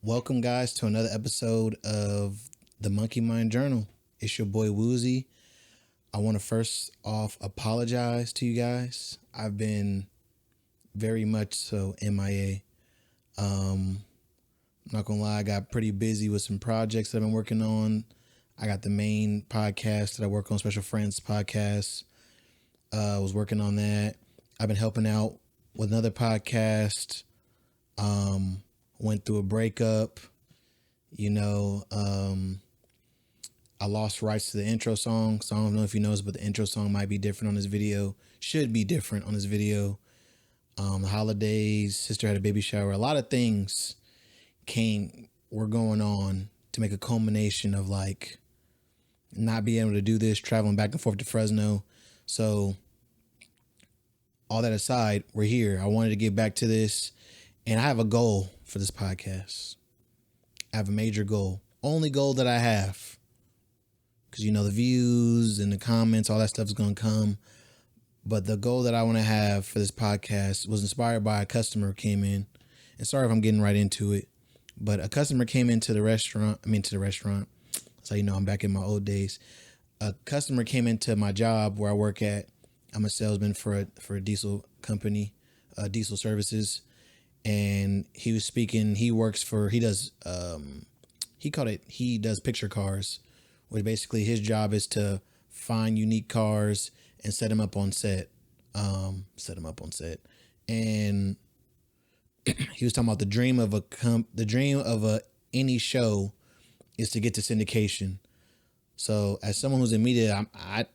Welcome, guys, to another episode of the Monkey Mind Journal. It's your boy Woozy. I want to first off apologize to you guys. I've been very much so MIA. I'm not gonna lie, I got pretty busy with some projects that I've been working on. I got the main podcast that I work on, Special Friends podcast. I was working on that. I've been helping out with another podcast. Went through a breakup. I lost rights to the intro song, so I don't know if you noticed, but the intro song might be different on this video. Should be different on this video. The holidays, sister had a baby shower. A lot of things were going on to make a culmination of like not being able to do this, traveling back and forth to Fresno. So all that aside, we're here. I wanted to get back to this, and I have a goal for this podcast. I have a major goal. Only goal that I have. Because, the views and the comments, all that stuff is going to come. But the goal that I want to have for this podcast was inspired by a customer who came in. And sorry if I'm getting right into it. But a customer came into the restaurant. So, I'm back in my old days. A customer came into my job where I work at. I'm a salesman for a diesel company, diesel services. And he was speaking, he does picture cars, where basically his job is to find unique cars and set them up on set. And he was talking about the dream of any show is to get to syndication. So as someone who's in media,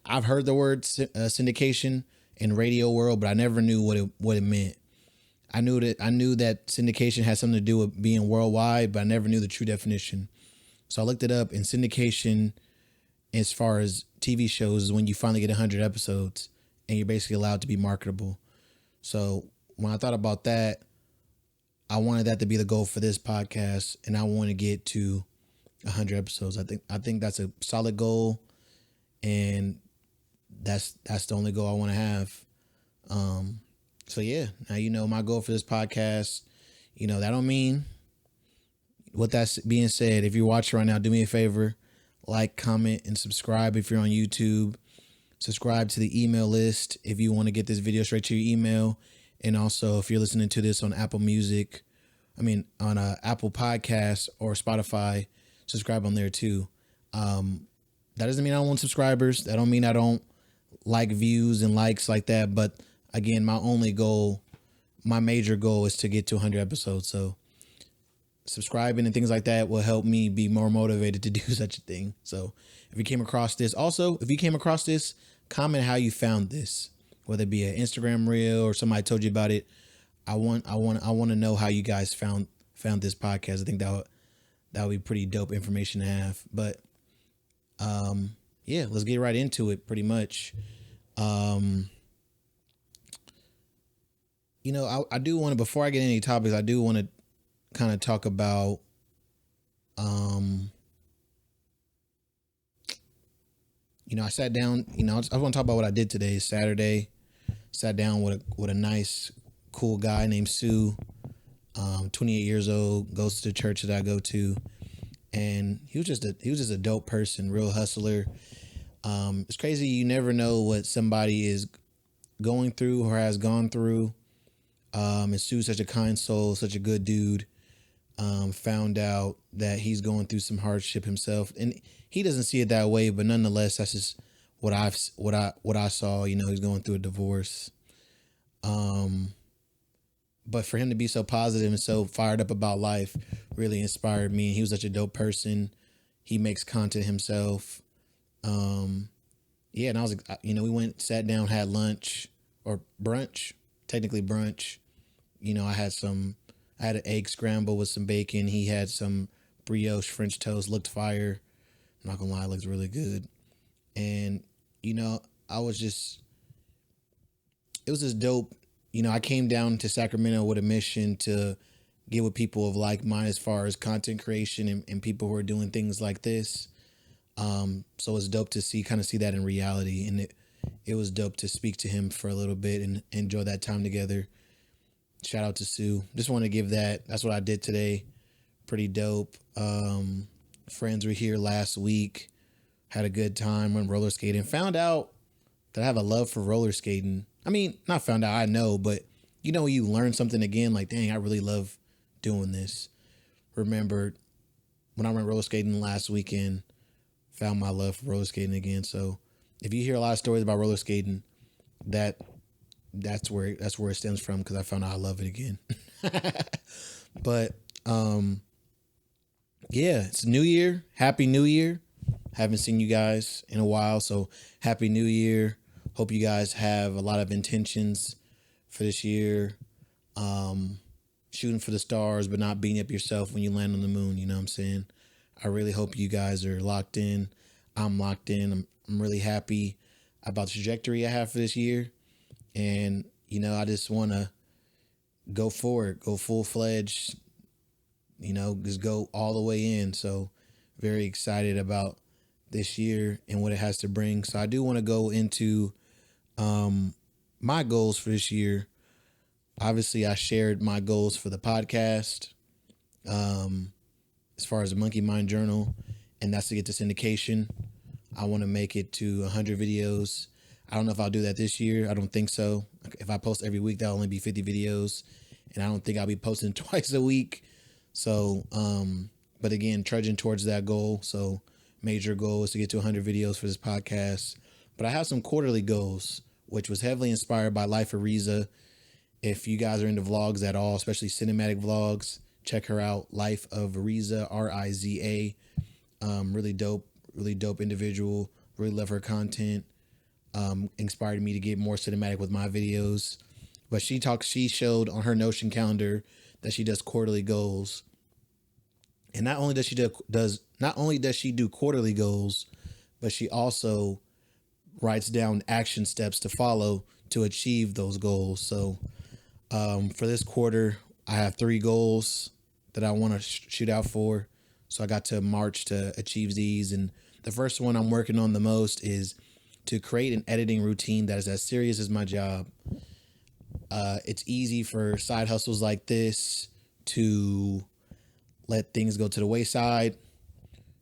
I've heard the word syndication in radio world, but I never knew what it meant. I knew that syndication had something to do with being worldwide, but I never knew the true definition. So I looked it up, and syndication, as far as TV shows, is when you finally get 100 episodes and you're basically allowed to be marketable. So when I thought about that, I wanted that to be the goal for this podcast, and I want to get to 100 episodes. I think that's a solid goal, and that's the only goal I want to have. So yeah, now my goal for this podcast, that don't mean. With that being said, if you're watching right now, do me a favor, like, comment, and subscribe if you're on YouTube. Subscribe to the email list if you want to get this video straight to your email. And also, if you're listening to this on Apple Podcast or Spotify, subscribe on there too. That doesn't mean I don't want subscribers. That don't mean I don't like views and likes like that. But again, my major goal is to get to 100 episodes. So subscribing and things like that will help me be more motivated to do such a thing. So if you came across this, comment how you found this, whether it be an Instagram reel or somebody told you about it. I want to know how you guys found this podcast. I think that would be pretty dope information to have. But yeah, let's get right into it pretty much. I do want to, before I get into any topics, I do want to kind of talk about, I sat down, I want to talk about what I did today, Saturday. Sat down with a nice, cool guy named Sue, 28 years old, goes to the church that I go to. And he was just a dope person, real hustler. It's crazy. You never know what somebody is going through or has gone through. And Sue's such a kind soul, such a good dude. Found out that he's going through some hardship himself, and he doesn't see it that way, but nonetheless, that's just what I saw. He's going through a divorce. But for him to be so positive and so fired up about life really inspired me. He was such a dope person. He makes content himself. Yeah, and I was, we went, sat down, had lunch or brunch, technically brunch. I had an egg scramble with some bacon. He had some brioche French toast, looked fire. I'm not gonna lie, it looks really good. And, it was just dope. I came down to Sacramento with a mission to get with people of like mind as far as content creation and people who are doing things like this. So it's dope to see that in reality. And it was dope to speak to him for a little bit and enjoy that time together. Shout out to Sue. Just want to give that's what I did today. pretty dope. Friends were here last week. Had a good time, went roller skating. Found out that I have a love for roller skating. I mean, not found out, I know, but you know, you learn something again, like, dang, I really love doing this. Remembered when I went roller skating last weekend, found my love for roller skating again. So if you hear a lot of stories about roller skating, that's where it stems from, because I found out I love it again. But yeah, it's New Year. Happy New Year. Haven't seen you guys in a while, so Happy New Year. Hope you guys have a lot of intentions for this year. Shooting for the stars, but not beating up yourself when you land on the moon. You know what I'm saying? I really hope you guys are locked in. I'm locked in. I'm really happy about the trajectory I have for this year. And, you know, I just want to go forward, go full-fledged, you know, just go all the way in. So very excited about this year and what it has to bring. So I do want to go into my goals for this year. Obviously, I shared my goals for the podcast as far as the Monkey Mind Journal, and that's to get to syndication. I want to make it to 100 videos. I don't know if I'll do that this year. I don't think so. If I post every week, that'll only be 50 videos, and I don't think I'll be posting twice a week. So, but again, trudging towards that goal. So major goal is to get to 100 videos for this podcast. But I have some quarterly goals, which was heavily inspired by Life of Riza. If you guys are into vlogs at all, especially cinematic vlogs, check her out. Life of Riza, Riza. Really dope individual. Really love her content. Inspired me to get more cinematic with my videos. But she showed on her Notion calendar that she does quarterly goals. And not only does she do quarterly goals, but she also writes down action steps to follow to achieve those goals. So for this quarter, I have 3 goals that I want to shoot out for. So I got to March to achieve these. And the first one I'm working on the most is to create an editing routine that is as serious as my job. It's easy for side hustles like this to let things go to the wayside,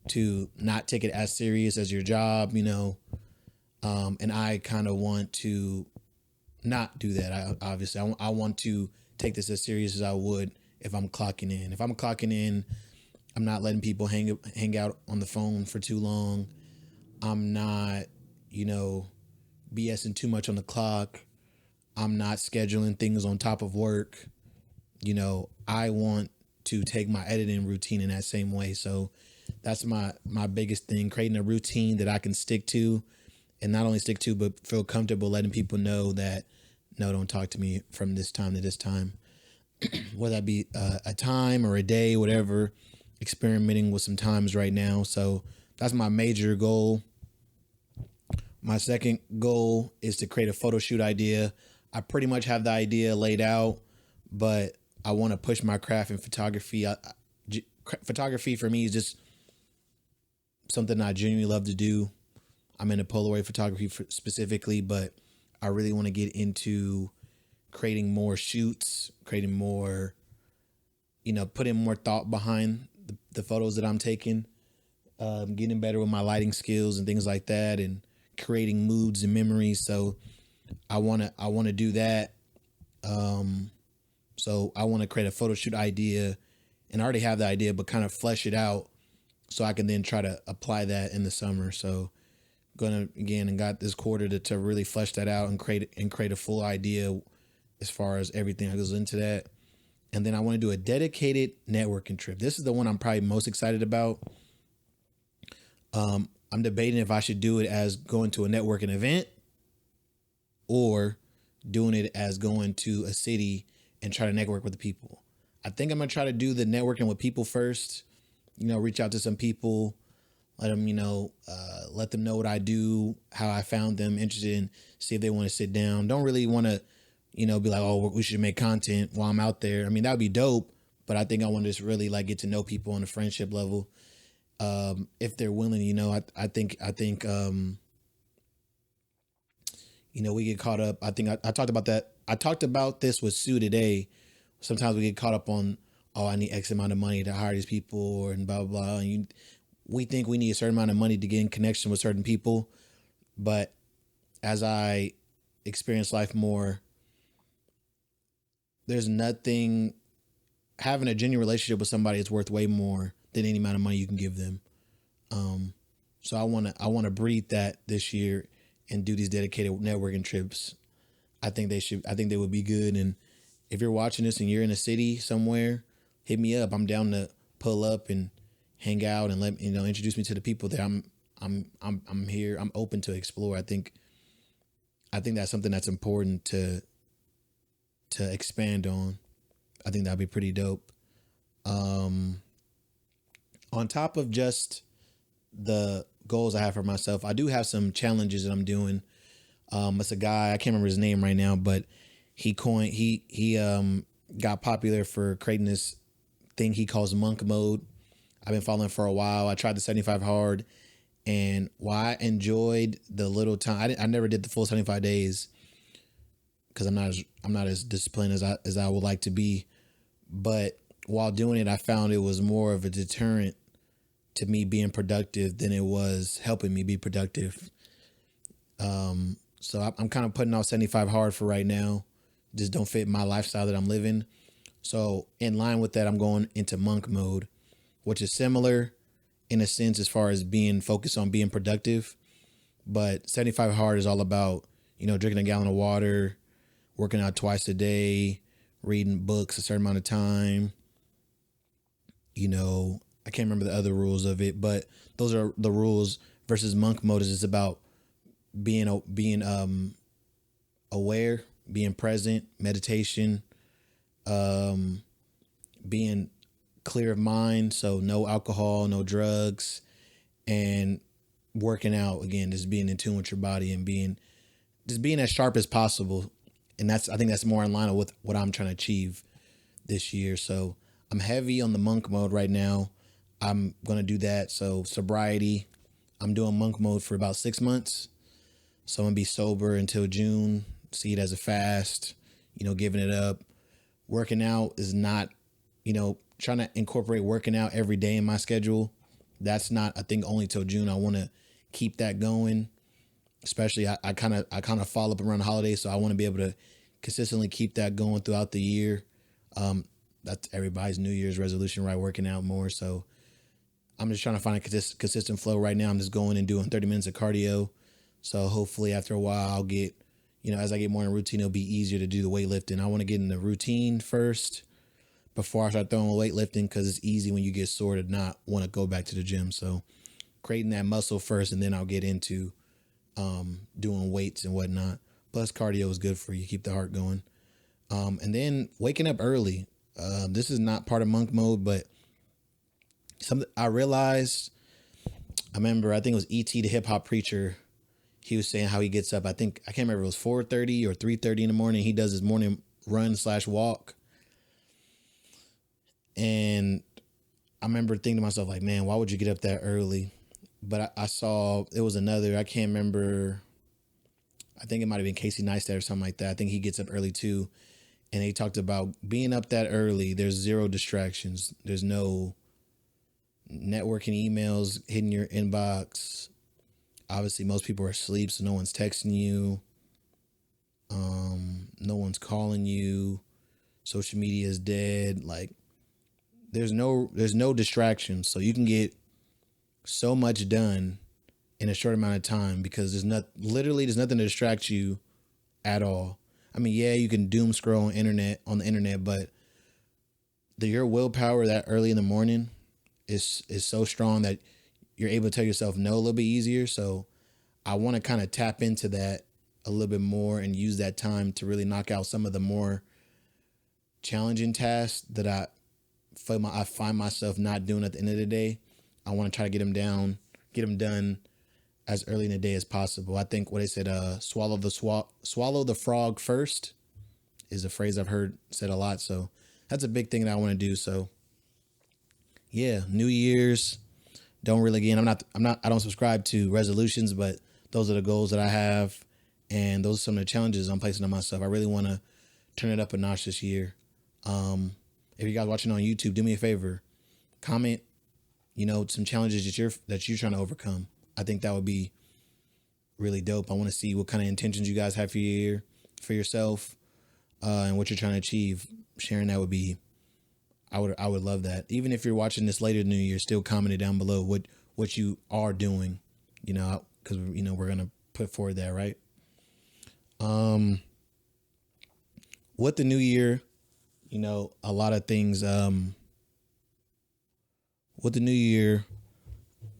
to not take it as serious as your job, you know. And I kind of want to not do that. I want to take this as serious as I would if I'm clocking in. If I'm clocking in, I'm not letting people hang out on the phone for too long. I'm not, you know, BSing too much on the clock. I'm not scheduling things on top of work. You know, I want to take my editing routine in that same way. So that's my biggest thing, creating a routine that I can stick to, and not only stick to, but feel comfortable letting people know that, no, don't talk to me from this time to this time. Whether that be a time or a day, whatever, experimenting with some times right now. So that's my major goal. My second goal is to create a photo shoot idea. I pretty much have the idea laid out, but I want to push my craft in photography. Photography for me is just something I genuinely love to do. I'm into Polaroid photography specifically, but I really want to get into creating more shoots, creating more, you know, putting more thought behind the photos that I'm taking, getting better with my lighting skills and things like that, and creating moods and memories. So I want to do that. So I want to create a photo shoot idea, and I already have the idea, but kind of flesh it out so I can then try to apply that in the summer. So got this quarter to really flesh that out and create a full idea as far as everything that goes into that. And then I want to do a dedicated networking trip. This is the one I'm probably most excited about. I'm debating if I should do it as going to a networking event or doing it as going to a city and try to network with the people. I think I'm going to try to do the networking with people first, you know, reach out to some people, let them know what I do, how I found them interested in, see if they want to sit down. Don't really want to, you know, be like, oh, we should make content while I'm out there. I mean, that would be dope, but I think I want to just really like get to know people on a friendship level. If they're willing, you know, I think, you know, we get caught up. I think I talked about that. I talked about this with Sue today. Sometimes we get caught up on oh, I need X amount of money to hire these people and blah, blah, blah. And we think we need a certain amount of money to get in connection with certain people. But as I experience life more, there's nothing, having a genuine relationship with somebody is worth way more than any amount of money you can give them. So I want to breed that this year and do these dedicated networking trips. I think they would be good. And if you're watching this and you're in a city somewhere, hit me up. I'm down to pull up and hang out and introduce me to the people that I'm here. I'm open to explore. I think that's something that's important to expand on. I think that'd be pretty dope. On top of just the goals I have for myself, I do have some challenges that I'm doing. It's a guy, I can't remember his name right now, but he got popular for creating this thing he calls monk mode. I've been following for a while. I tried the 75 hard, and while I enjoyed the little time, I never did the full 75 days because I'm not as disciplined as I would like to be. But while doing it, I found it was more of a deterrent to me being productive than it was helping me be productive. So I'm kind of putting off 75 hard for right now. Just don't fit my lifestyle that I'm living. So in line with that, I'm going into monk mode, which is similar in a sense as far as being focused on being productive. But 75 hard is all about, drinking a gallon of water, working out twice a day, reading books a certain amount of time. I can't remember the other rules of it, but those are the rules. Versus monk mode is about being aware, being present, meditation, being clear of mind. So no alcohol, no drugs, and working out again, just being in tune with your body and being as sharp as possible. And I think that's more in line with what I'm trying to achieve this year. So I'm heavy on the monk mode right now. I'm going to do that. So sobriety, I'm doing monk mode for about 6 months. So I'm going to be sober until June, see it as a fast, giving it up. Working out is not, trying to incorporate working out every day in my schedule. That's not a thing only till June. I want to keep that going. Especially I kind of fall up around the holidays, so I want to be able to consistently keep that going throughout the year. That's everybody's New Year's resolution, right? Working out more. So I'm just trying to find a consistent flow right now. I'm just going and doing 30 minutes of cardio. So hopefully after a while I'll get, as I get more in routine, it'll be easier to do the weightlifting. I want to get in the routine first before I start throwing weightlifting, because it's easy when you get sore to not want to go back to the gym. So creating that muscle first, and then I'll get into doing weights and whatnot. Plus cardio is good for you, keep the heart going. And then waking up early. This is not part of monk mode, but something I realized, I think it was E.T. the hip hop preacher. He was saying how he gets up. I can't remember if it was 4:30 or 3:30 in the morning. He does his morning run/walk. And I remember thinking to myself, like, man, why would you get up that early? But I saw it was another, I can't remember. I think it might have been Casey Neistat or something like that. I think he gets up early too. And he talked about being up that early. There's zero distractions. There's no networking emails hitting your inbox. Obviously, most people are asleep, so no one's texting you. No one's calling you. Social media is dead. Like, there's no distractions. So you can get so much done in a short amount of time because there's nothing to distract you at all. I mean, yeah, you can doom scroll on the internet, but your willpower that early in the morning is so strong that you're able to tell yourself no a little bit easier. So I want to kind of tap into that a little bit more and use that time to really knock out some of the more challenging tasks that I find myself not doing at the end of the day. I want to try to get them done as early in the day as possible. I think what they said, swallow the frog first is a phrase I've heard said a lot. So that's a big thing that I want to do. So yeah, New Year's, I don't subscribe to resolutions, but those are the goals that I have. And those are some of the challenges I'm placing on myself. I really want to turn it up a notch this year. And if you guys watching on YouTube, do me a favor, comment, some challenges that you're trying to overcome. I think that would be really dope. I want to see what kind of intentions you guys have for your year, for yourself, and what you're trying to achieve. Sharing that would be, I would love that. Even if you're watching this later in the new year, still comment it down below what you are doing, because we're gonna put forward that, right? What the new year, a lot of things. What the new year,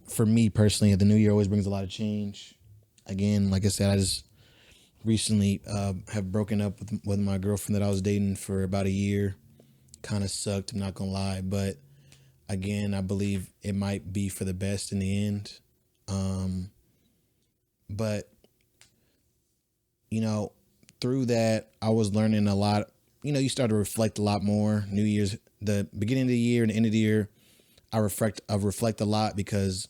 for me personally, the new year always brings a lot of change. Again, like I said, I just recently have broken up with my girlfriend that I was dating for about a year. Kind of sucked, I'm not gonna lie, but again, I believe it might be for the best in the end. But through that, I was learning a lot. You start to reflect a lot more. New Year's, the beginning of the year and the end of the year, I reflect a lot because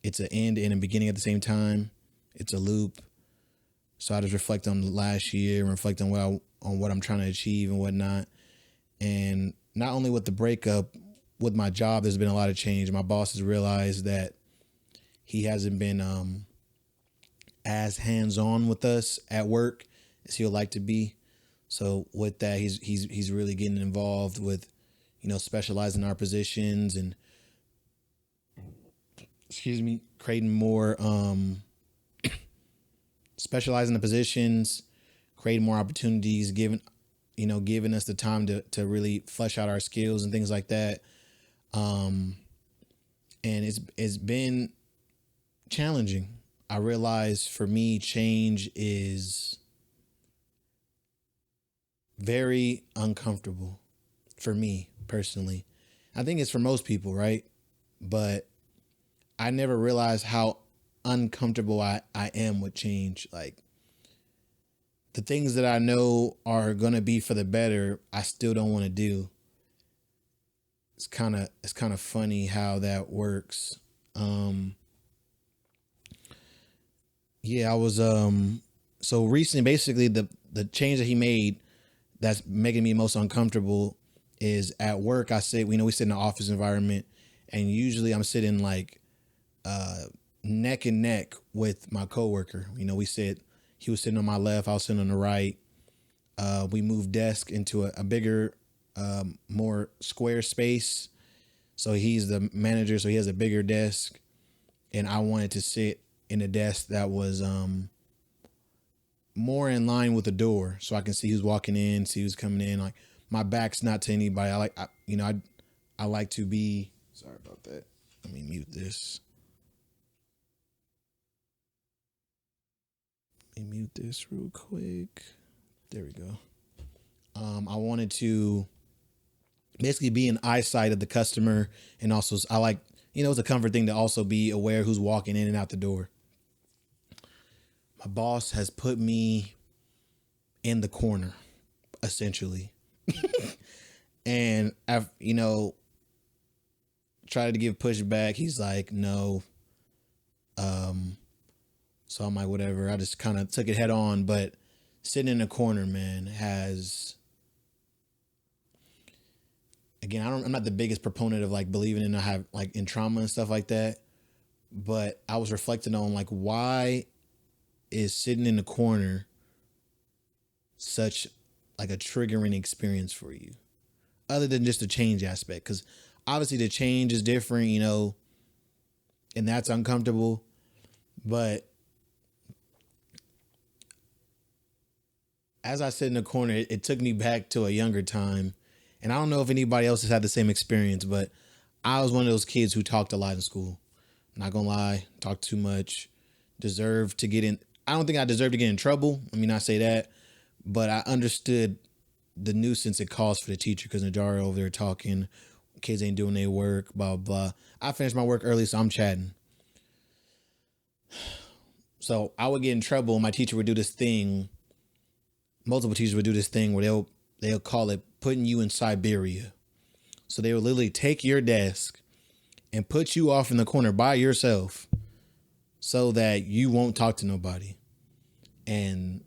it's an end and a beginning at the same time. It's a loop. So I just reflect on the last year and reflect on what I'm trying to achieve and whatnot. And not only with the breakup, with my job, there's been a lot of change. My boss has realized that he hasn't been as hands-on with us at work as he would like to be. So with that, he's really getting involved with, specializing our positions and, creating more, specializing the positions, creating more opportunities, giving us the time to really flesh out our skills and things like that. And it's been challenging. I realize for me, change is very uncomfortable for me personally. I think it's for most people, right? But I never realized how uncomfortable I am with change. Like, the things that I know are going to be for the better, I still don't want to do. It's kind of funny how that works. I was, so recently, basically the change that he made that's making me most uncomfortable is at work. We sit in an office environment, and usually I'm sitting like, neck and neck with my coworker. He was sitting on my left, I was sitting on the right. We moved desk into a bigger, more square space. So he's the manager, so he has a bigger desk. And I wanted to sit in a desk that was more in line with the door, so I can see who's walking in, see who's coming in. Like, my back's not to anybody. I like to be. Sorry about that. Let me mute this. Let me mute this real quick. There we go. I wanted to basically be in eyesight of the customer, and also I like, it's a comfort thing to also be aware who's walking in and out the door. My boss has put me in the corner, essentially. And I've, tried to give pushback. He's like, no. So I'm like, whatever. I just kind of took it head on. But sitting in the corner, man, again, I'm not the biggest proponent of like believing in trauma and stuff like that. But I was reflecting on like, why is sitting in the corner such like a triggering experience for you, other than just the change aspect? Because obviously the change is different, and that's uncomfortable. But as I sit in the corner, it took me back to a younger time. And I don't know if anybody else has had the same experience, but I was one of those kids who talked a lot in school. Not gonna lie, talked too much, deserved to get in. I don't think I deserved to get in trouble. I mean, I say that, but I understood the nuisance it caused for the teacher, because Najara over there talking, kids ain't doing their work, blah, blah. I finished my work early, so I'm chatting. So I would get in trouble. My teacher would do this thing. Multiple teachers would do this thing where they'll call it putting you in Siberia. So they would literally take your desk and put you off in the corner by yourself so that you won't talk to nobody. And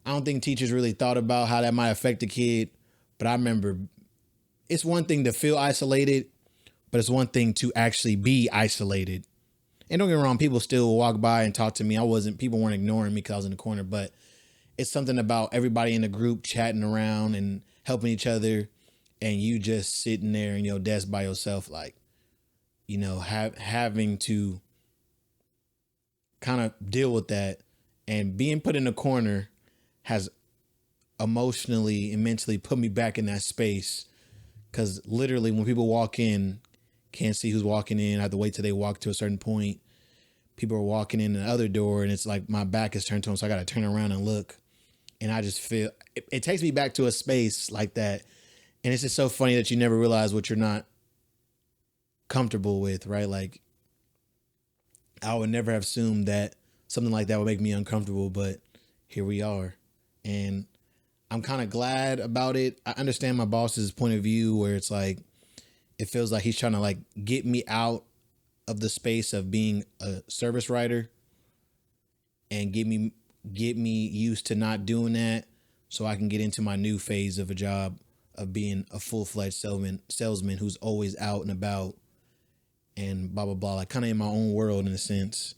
I don't think teachers really thought about how that might affect the kid. But I remember it's one thing to feel isolated, but it's one thing to actually be isolated. And don't get me wrong, people still walk by and talk to me. People weren't ignoring me because I was in the corner, but it's something about everybody in the group chatting around and helping each other, and you just sitting there in your desk by yourself, like, having to kind of deal with that, and being put in a corner has emotionally and mentally put me back in that space. Because literally when people walk in, can't see who's walking in. I have to wait till they walk to a certain point. People are walking in the other door, and it's like my back is turned to them, so I got to turn around and look. And I just feel it takes me back to a space like that. And it's just so funny that you never realize what you're not comfortable with, right? Like, I would never have assumed that something like that would make me uncomfortable, but here we are. And I'm kind of glad about it. I understand my boss's point of view, where it's like, it feels like he's trying to like get me out of the space of being a service writer and get me used to not doing that, so I can get into my new phase of a job of being a full-fledged salesman who's always out and about and blah, blah, blah, like kind of in my own world in a sense,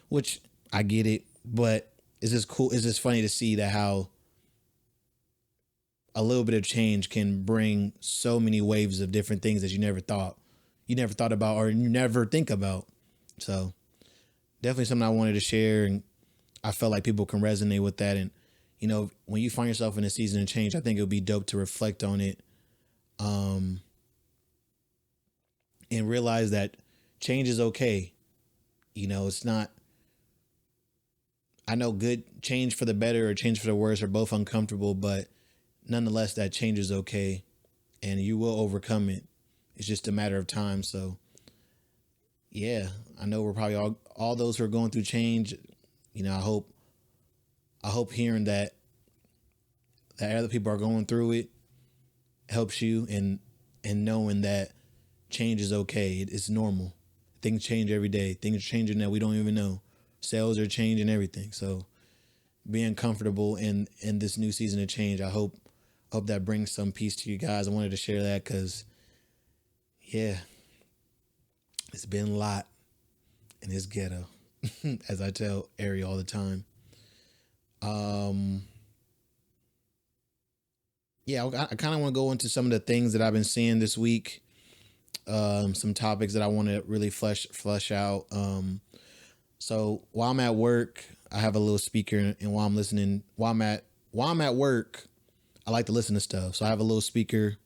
which I get it, but it's just cool. It's just funny to see that how a little bit of change can bring so many waves of different things that you never thought about, or you never think about. So definitely something I wanted to share, and I felt like people can resonate with that. And, when you find yourself in a season of change, I think it would be dope to reflect on it, and realize that change is okay. It's not, I know good change for the better or change for the worse are both uncomfortable, but nonetheless, that change is okay, and you will overcome it. It's just a matter of time. So yeah, I know we're probably all those who are going through change. I hope hearing that other people are going through it helps you, and knowing that change is okay. It's normal. Things change every day. Things are changing that we don't even know. Sales are changing, everything. So being comfortable in this new season of change, I hope that brings some peace to you guys. I wanted to share that because, yeah, it's been a lot in this ghetto, as I tell Ari all the time. Yeah, I kind of want to go into some of the things that I've been seeing this week. Some topics that I want to really flesh out. So while I'm at work, I have a little speaker, and while I'm at work, I like to listen to stuff. So I have a little speaker,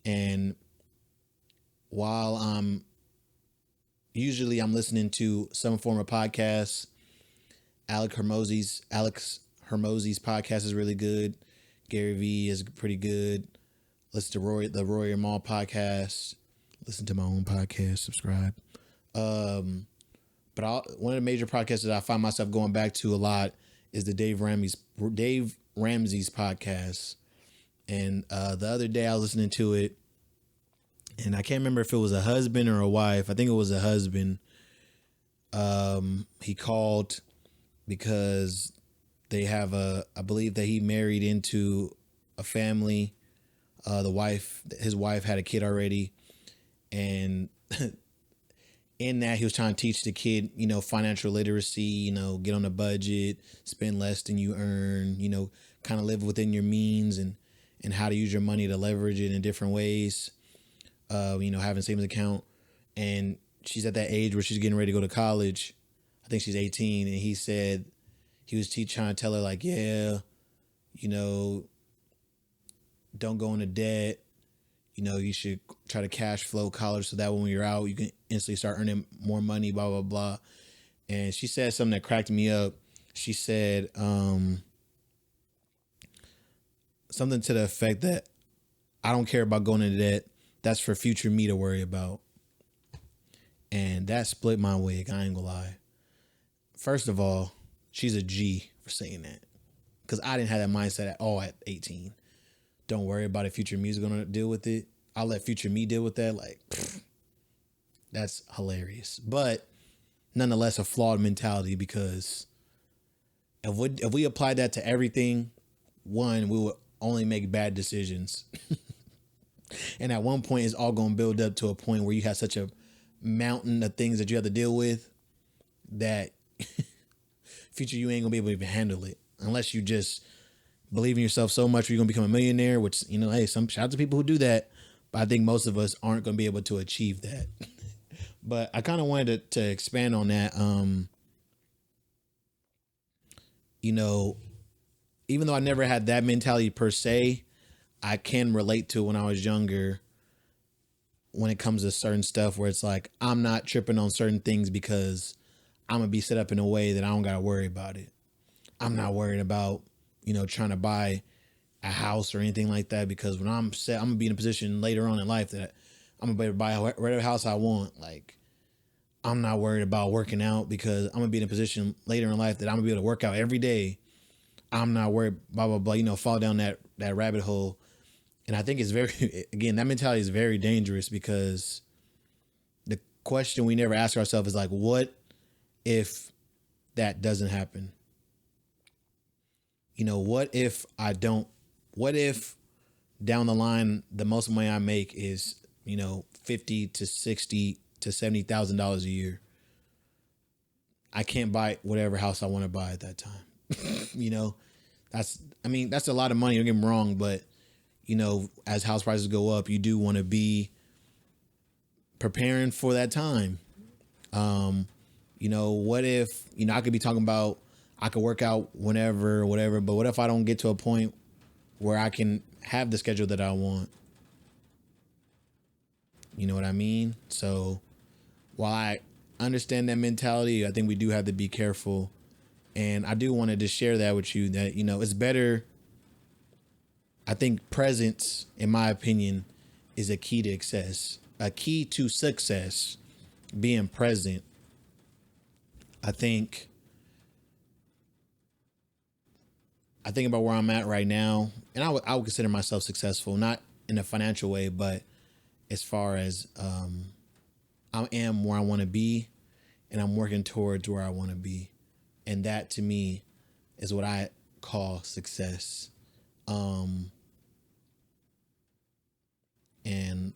and while I'm listening to some form of podcast. Alex Hermosi's podcast is really good. Gary Vee is pretty good. Listen to the Roy Mall podcast. Listen to my own podcast. Subscribe. One of the major podcasts that I find myself going back to a lot is the Dave Ramsey's podcast. And the other day I was listening to it, and I can't remember if it was a husband or a wife. I think it was a husband. He called because I believe that he married into a family. His wife had a kid already, and in that he was trying to teach the kid, financial literacy, get on a budget, spend less than you earn, kind of live within your means, and how to use your money to leverage it in different ways. Having a savings account, and she's at that age where she's getting ready to go to college. I think she's 18, and he said he was trying to tell her, like, yeah, don't go into debt. You should try to cash flow college so that when you're out, you can instantly start earning more money, blah, blah, blah. And she said something that cracked me up. She said something to the effect that I don't care about going into debt. That's for future me to worry about. And that split my wig. I ain't gonna lie. First of all, she's a G for saying that, because I didn't have that mindset at all at 18. Don't worry about it. Future me is going to deal with it. I'll let future me deal with that. Like, that's hilarious. But nonetheless, a flawed mentality, because if we applied that to everything, one, we would only make bad decisions. And at one point, it's all going to build up to a point where you have such a mountain of things that you have to deal with that future you ain't going to be able to even handle it unless you just believe in yourself so much where you're going to become a millionaire, which, you know, hey, some shout out to people who do that. But I think most of us aren't going to be able to achieve that. But I kind of wanted to expand on that. You know, even though I never had that mentality per se, I can relate to when I was younger when it comes to certain stuff where it's like, I'm not tripping on certain things because I'm going to be set up in a way that I don't got to worry about it. I'm not worried about, you know, trying to buy a house or anything like that because when I'm set, I'm going to be in a position later on in life that I'm going to be able to buy whatever house I want. Like, I'm not worried about working out because I'm going to be in a position later in life that I'm going to be able to work out every day. I'm not worried, blah, blah, blah, you know, fall down that rabbit hole. And I think it's very, again, that mentality is very dangerous because the question we never ask ourselves is like, what if that doesn't happen? You know, what if down the line, the most money I make is, you know, $50 to $60 to $70,000 a year. I can't buy whatever house I want to buy at that time. You know, that's a lot of money. Don't get me wrong, but you know, as house prices go up, you do want to be preparing for that time. You know, what if, you know, I could be talking about I could work out whenever or whatever, but what if I don't get to a point where I can have the schedule that I want? You know what I mean? So while I understand that mentality, I think we do have to be careful. And I do want to just share that with you that, you know, it's better. I think presence, in my opinion, is a key to success. A key to success, being present. I think about where I'm at right now, and I would consider myself successful, not in a financial way, but as far as I am where I want to be, and I'm working towards where I want to be, and that to me is what I call success. And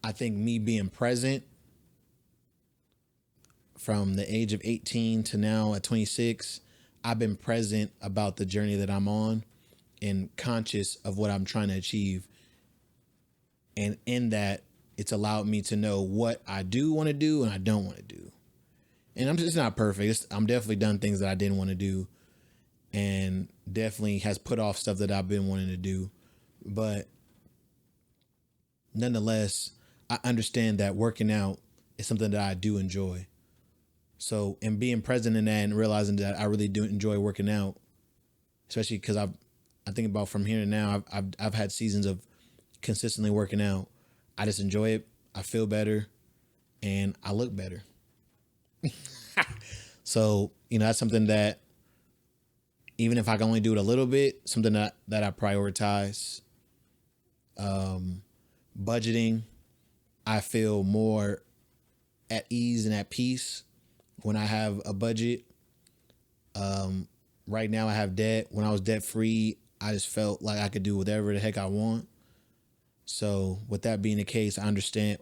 I think me being present from the age of 18 to now at 26, I've been present about the journey that I'm on and conscious of what I'm trying to achieve. And in that, it's allowed me to know what I do want to do and I don't want to do. And I'm just not perfect. I'm definitely done things that I didn't want to do and definitely has put off stuff that I've been wanting to do. But nonetheless, I understand that working out is something that I do enjoy. So, and being present in that and realizing that I really do enjoy working out, especially because I think about from here to now, I've had seasons of consistently working out. I just enjoy it. I feel better and I look better. So, you know, that's something that even if I can only do it a little bit, something that I prioritize. Budgeting, I feel more at ease and at peace when I have a budget. Right now I have debt. When I was debt free, I just felt like I could do whatever the heck I want. So with that being the case, I understand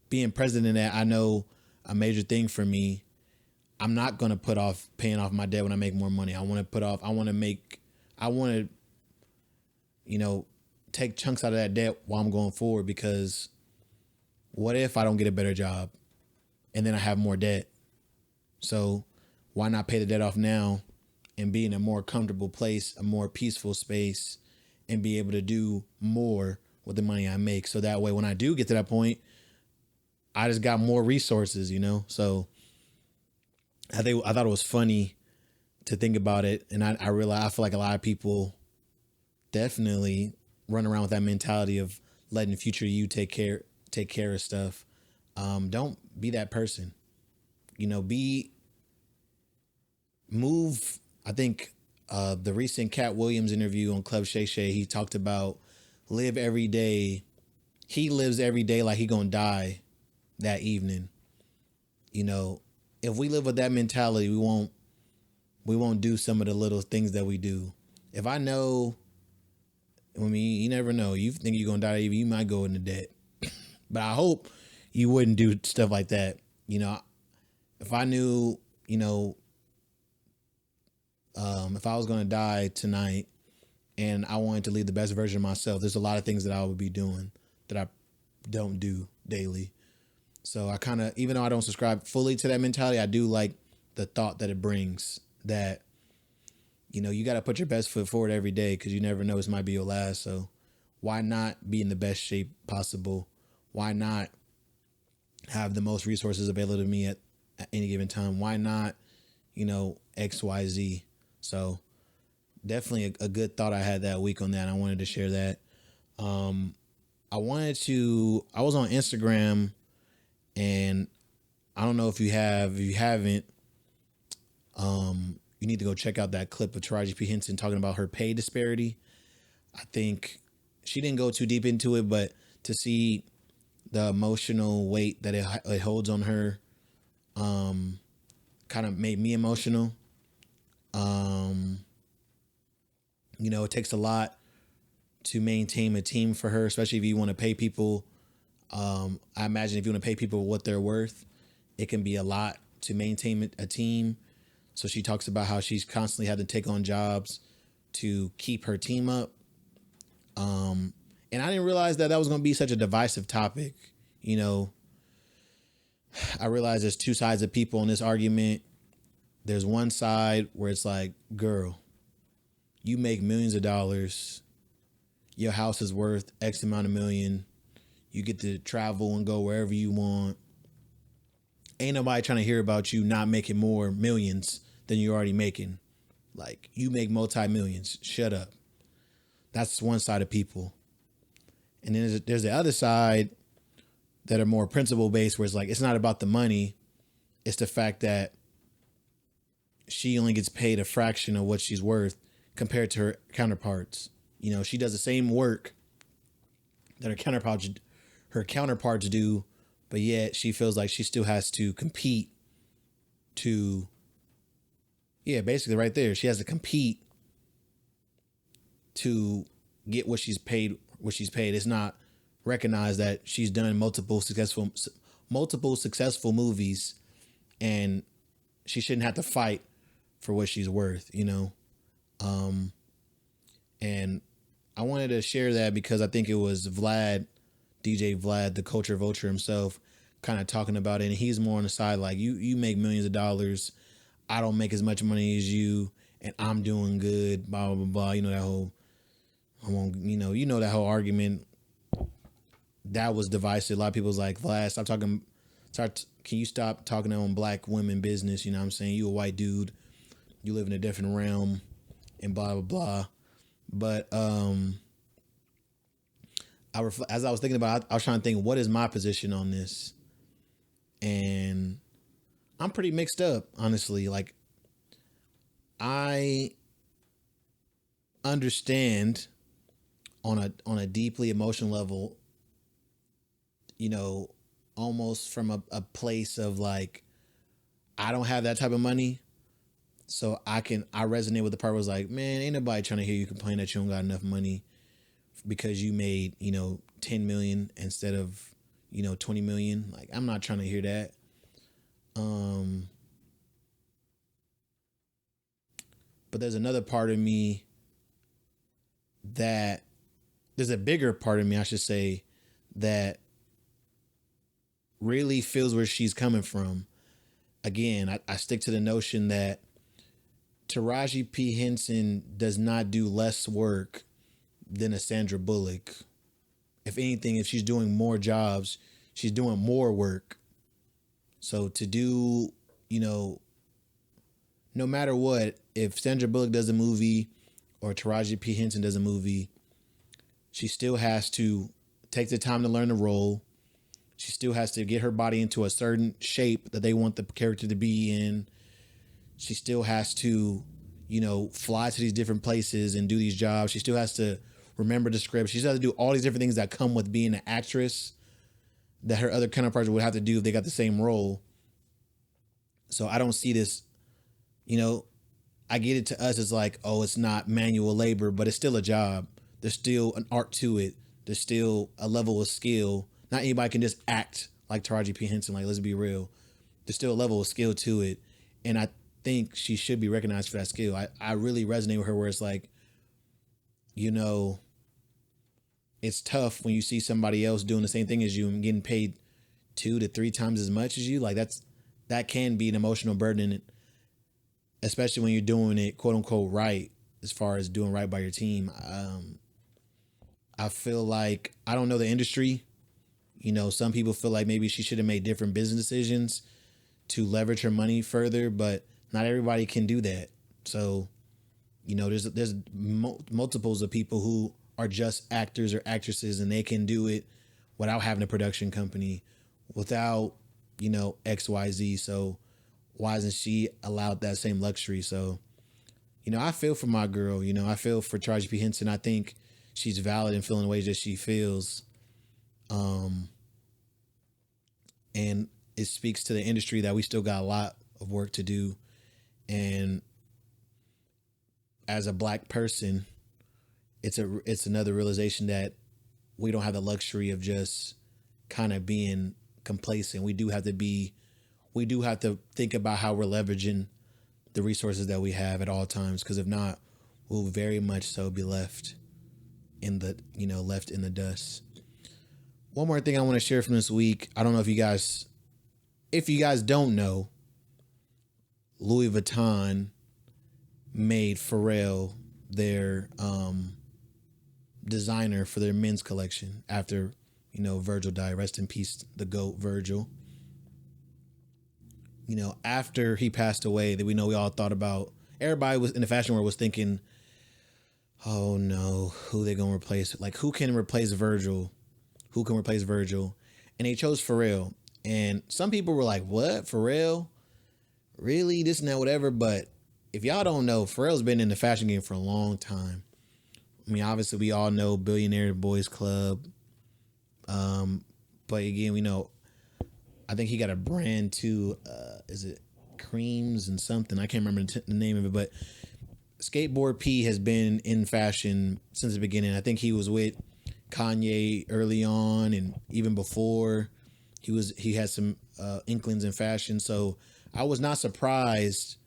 being present in that. I know a major thing for me, I'm not going to put off paying off my debt when I make more money. I want to, you know, take chunks out of that debt while I'm going forward, because what if I don't get a better job and then I have more debt? So why not pay the debt off now and be in a more comfortable place, a more peaceful space, and be able to do more with the money I make? So that way, when I do get to that point, I just got more resources, you know? So I thought it was funny to think about it. And I realize, I feel like a lot of people definitely run around with that mentality of letting future you take care of stuff. Don't be that person. You know, move. I think the recent Katt Williams interview on Club Shay, he talked about live every day. He lives every day like he gonna die that evening. You know, if we live with that mentality, we won't do some of the little things that we do. If I know I mean, you never know. You think you're gonna die, you might go into debt. But I hope you wouldn't do stuff like that. You know, if I knew, you know, if I was gonna die tonight and I wanted to leave the best version of myself, there's a lot of things that I would be doing that I don't do daily. So I kind of, even though I don't subscribe fully to that mentality, I do like the thought that it brings that, you know, you got to put your best foot forward every day because you never know, this might be your last. So why not be in the best shape possible? Why not have the most resources available to me at any given time? Why not, you know, X, Y, Z? So definitely a good thought I had that week on that. I wanted to share that. I was on Instagram, and I don't know if you have, if you haven't, you need to go check out that clip of Taraji P. Henson talking about her pay disparity. I think she didn't go too deep into it, but to see the emotional weight that it holds on her, kind of made me emotional. You know, it takes a lot to maintain a team for her, especially if you want to pay people. I imagine if you want to pay people what they're worth, it can be a lot to maintain a team. So she talks about how she's constantly had to take on jobs to keep her team up. And I didn't realize that was going to be such a divisive topic. You know, I realize there's two sides of people in this argument. There's one side where it's like, girl, you make millions of dollars. Your house is worth X amount of million. You get to travel and go wherever you want. Ain't nobody trying to hear about you not making more millions than you're already making. Like, you make multi-millions. Shut up. That's one side of people. And then there's the other side that are more principle based, where it's like, it's not about the money. It's the fact that she only gets paid a fraction of what she's worth compared to her counterparts. You know, she does the same work that her counterparts do, but yet she feels like she still has to compete to, yeah, basically right there. She has to compete to get what she's paid. It's not recognized that she's done multiple successful movies, and she shouldn't have to fight for what she's worth, you know? And I wanted to share that because I think it was DJ Vlad, the culture vulture himself, kind of talking about it. And he's more on the side like, you make millions of dollars. I don't make as much money as you, and I'm doing good, blah, blah, blah, blah. You know, that whole, that whole argument that was divisive. A lot of people was like, Vlad, can you stop talking on black women business? You know what I'm saying? You a white dude, you live in a different realm, and blah, blah, blah. But as I was thinking about it, I was trying to think, what is my position on this? And I'm pretty mixed up, honestly. Like, I understand on a deeply emotional level, you know, almost from a place of like, I don't have that type of money. So I resonate with the part where it's like, man, ain't nobody trying to hear you complain that you don't got enough money because you made, 10 million instead of, 20 million. Like, I'm not trying to hear that. But there's another part of me there's a bigger part of me, I should say, that really feels where she's coming from. Again, I stick to the notion that Taraji P. Henson does not do less work than a Sandra Bullock. If anything, if she's doing more jobs, she's doing more work. So to do, no matter what, if Sandra Bullock does a movie or Taraji P. Henson does a movie, she still has to take the time to learn the role. She still has to get her body into a certain shape that they want the character to be in. She still has to, fly to these different places and do these jobs. She still has to remember the script. She still has to do all these different things that come with being an actress that her other counterparts would have to do if they got the same role. So I don't see this, I get it, to us, it's like, oh, it's not manual labor, but it's still a job. there's still an art to it. There's still a level of skill. Not anybody can just act like Taraji P. Henson. Like, let's be real. There's still a level of skill to it. And I think she should be recognized for that skill. I really resonate with her where it's like, you know, it's tough when you see somebody else doing the same thing as you and getting paid 2 to 3 times as much as you. Like, that can be an emotional burden, especially when you're doing it, quote unquote, right, as far as doing right by your team. I feel like, I don't know the industry. You know, some people feel like maybe she should have made different business decisions to leverage her money further, but not everybody can do that. So, you know, there's multiples of people who are just actors or actresses, and they can do it without having a production company, without, you know, XYZ. So why isn't she allowed that same luxury? So, you know, I feel for my girl. You know, I feel for Taraji P. Henson. I think she's valid in feeling the ways that she feels. And it speaks to the industry that we still got a lot of work to do. And as a Black person, it's another realization that we don't have the luxury of just kind of being complacent. We do have to think about how we're leveraging the resources that we have at all times. Because if not, we'll very much so be left in the dust. One more thing I want to share from this week. I don't know if you guys don't know, Louis Vuitton made Pharrell their designer for their men's collection after, you know, Virgil died. Rest in peace, the GOAT Virgil. You know, after he passed away, that we all thought about, everybody was in the fashion world was thinking, oh no, who they gonna replace? Like, who can replace Virgil? Who can replace Virgil? And they chose Pharrell. And some people were like, what? Pharrell? Really? This and that, whatever. But if y'all don't know, Pharrell's been in the fashion game for a long time. I mean, obviously, we all know Billionaire Boys Club. But again, we know, I think he got a brand too. Is it Creams and something? I can't remember the name of it. But Skateboard P has been in fashion since the beginning. I think he was with Kanye early on, and even before, he had some inklings in fashion. So I was not surprised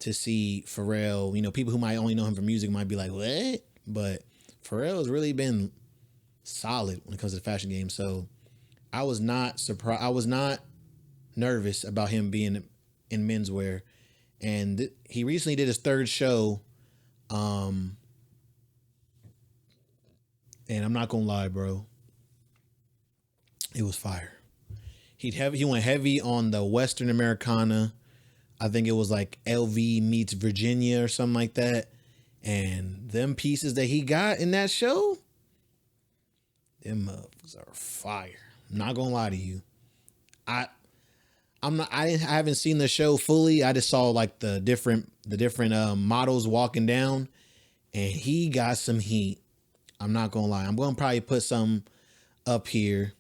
to see Pharrell. You know, people who might only know him from music might be like, what? But Pharrell has really been solid when it comes to the fashion game. So I was not surprised. I was not nervous about him being in menswear. And he recently did his 3rd show. And I'm not gonna lie, bro, it was fire. He went heavy on the Western Americana. I think it was like LV meets Virginia or something like that. And them pieces that he got in that show, them motherfuckers are fire. I'm not gonna lie to you. I haven't seen the show fully. I just saw like the different models walking down, and he got some heat. I'm not gonna lie. I'm gonna probably put some up here.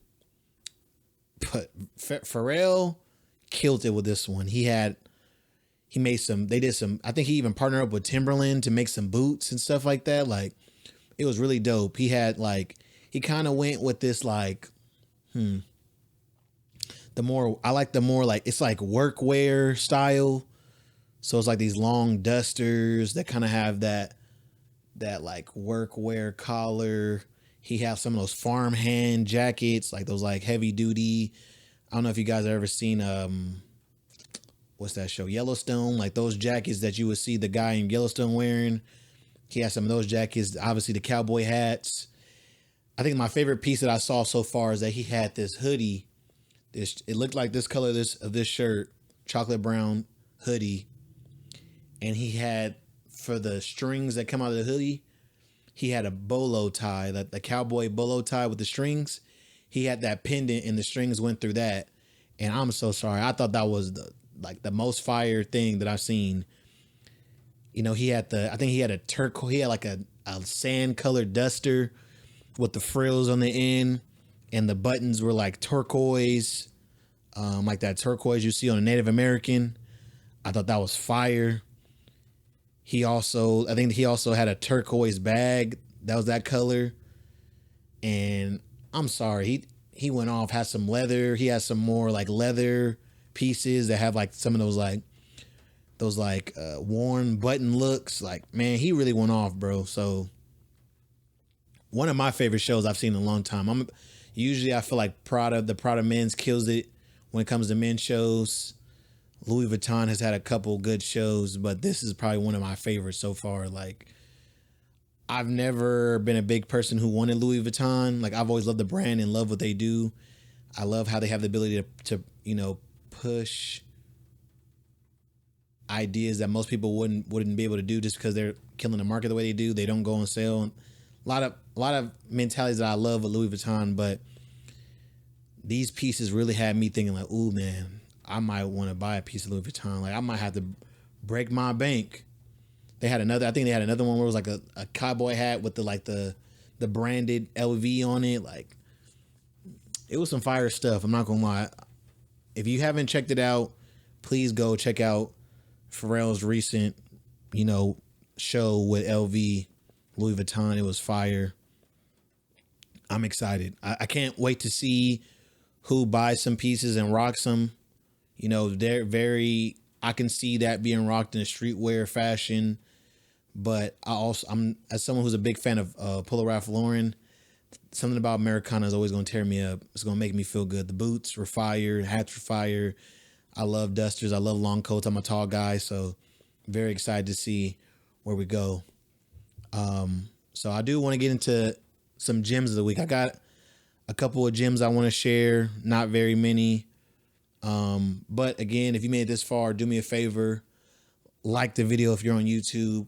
But Pharrell killed it with this one. They did some, I think he even partnered up with Timberland to make some boots and stuff like that. Like, it was really dope. He had like, he kind of went with this like, it's like workwear style. So it's like these long dusters that kind of have that like workwear collar. He has some of those farmhand jackets, like those like heavy duty. I don't know if you guys have ever seen what's that show? Yellowstone, like those jackets that you would see the guy in Yellowstone wearing. He has some of those jackets, obviously the cowboy hats. I think my favorite piece that I saw so far is that he had this hoodie. It looked like this color of this shirt, chocolate brown hoodie. And he had, for the strings that come out of the hoodie, he had a bolo tie, like the cowboy bolo tie with the strings. He had that pendant and the strings went through that. And I'm so sorry. I thought that was the most fire thing that I've seen. You know, he had a turquoise, he had like a sand colored duster with the frills on the end, and the buttons were like turquoise, like that turquoise you see on a Native American. I thought that was fire. I think he also had a turquoise bag that color. And I'm sorry, he went off, had some leather. He has some more like leather pieces that have like some of those worn button looks. Like, man, he really went off, bro. So one of my favorite shows I've seen in a long time. I feel like the Prada men's kills it when it comes to men's shows. Louis Vuitton has had a couple good shows, but this is probably one of my favorites so far. Like, I've never been a big person who wanted Louis Vuitton. Like, I've always loved the brand and love what they do. I love how they have the ability to push ideas that most people wouldn't be able to do just because they're killing the market the way they do. They don't go on sale. A lot of mentalities that I love with Louis Vuitton, but these pieces really had me thinking like, ooh, man, I might want to buy a piece of Louis Vuitton. Like, I might have to break my bank. I think they had another one where it was like a cowboy hat with the branded LV on it. Like, it was some fire stuff. I'm not gonna lie. If you haven't checked it out, please go check out Pharrell's recent, show with LV, Louis Vuitton. It was fire. I'm excited. I can't wait to see who buys some pieces and rocks them. I can see that being rocked in a streetwear fashion. But I'm as someone who's a big fan of Polo Ralph Lauren, something about Americana is always going to tear me up. It's going to make me feel good. The boots were fire, hats were fire. I love dusters. I love long coats. I'm a tall guy, so very excited to see where we go. So I do want to get into some gems of the week. I got a couple of gems I want to share, not very many. But again, if you made it this far, do me a favor, like the video if you're on YouTube.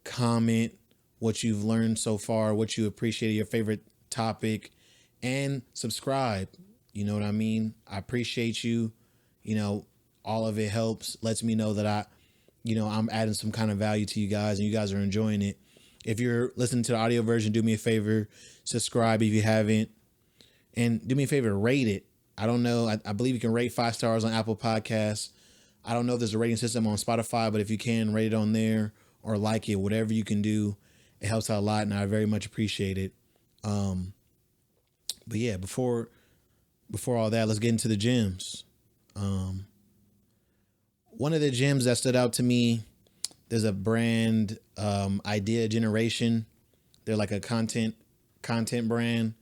Comment what you've learned so far, what you appreciated, your favorite topic, and subscribe. You know what I mean? I appreciate you. All of it helps, lets me know that I'm adding some kind of value to you guys and you guys are enjoying it. If you're listening to the audio version, do me a favor, subscribe if you haven't, and do me a favor, rate it. I don't know. I believe you can rate 5 stars on Apple Podcasts. I don't know if there's a rating system on Spotify, but if you can, rate it on there. Or like it, whatever you can do, it helps out a lot, and I very much appreciate it. But yeah, before all that, let's get into the gems. One of the gems that stood out to me, there's a brand, Idea Generation. They're like a content brand.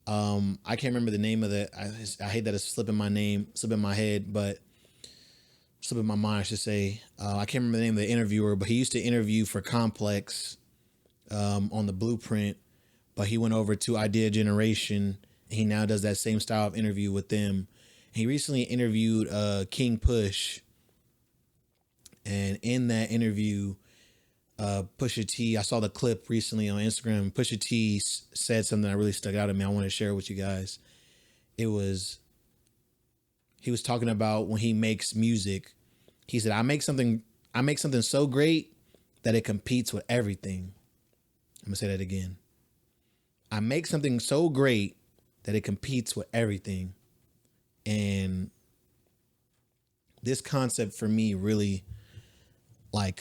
I can't remember the name of it. I hate that it's slipping my head, but slipping my mind, I should say. I can't remember the name of the interviewer, but he used to interview for Complex on the Blueprint, but he went over to Idea Generation, and he now does that same style of interview with them. He recently interviewed King Push, and in that interview, Pusha T, I saw the clip recently on Instagram. Pusha T said something that really stuck out to me. I want to share with you guys. He was talking about when he makes music. He said, I make something so great that it competes with everything. I'm going to say that again. I make something so great that it competes with everything. And this concept for me really I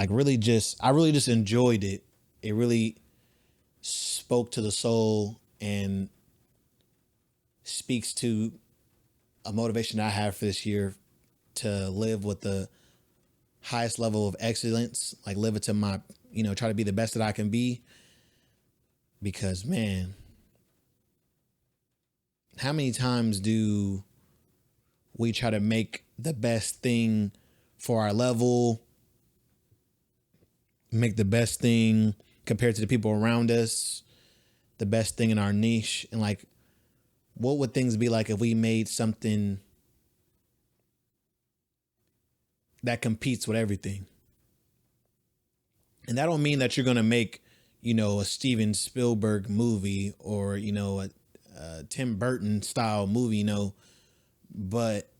really just enjoyed it. It really spoke to the soul and speaks to a motivation I have for this year to live with the highest level of excellence, like live it to my, try to be the best that I can be. Because, man, how many times do we try to make the best thing for our level, make the best thing compared to the people around us, the best thing in our niche, and what would things be like if we made something that competes with everything? And that don't mean that you're going to make, a Steven Spielberg movie or, a Tim Burton style movie, but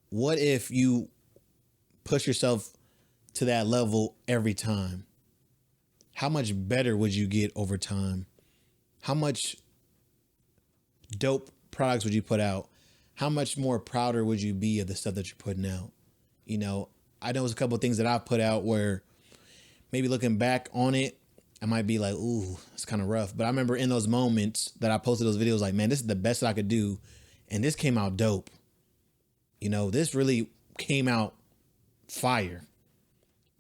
what if you push yourself to that level every time? How much better would you get over time? How much dope products would you put out? How much more prouder would you be of the stuff that you're putting out? I know there's a couple of things that I put out where maybe looking back on it, I might be like, ooh, it's kind of rough. But I remember in those moments that I posted those videos, like, man, this is the best that I could do. And this came out dope. You know, this really came out fire.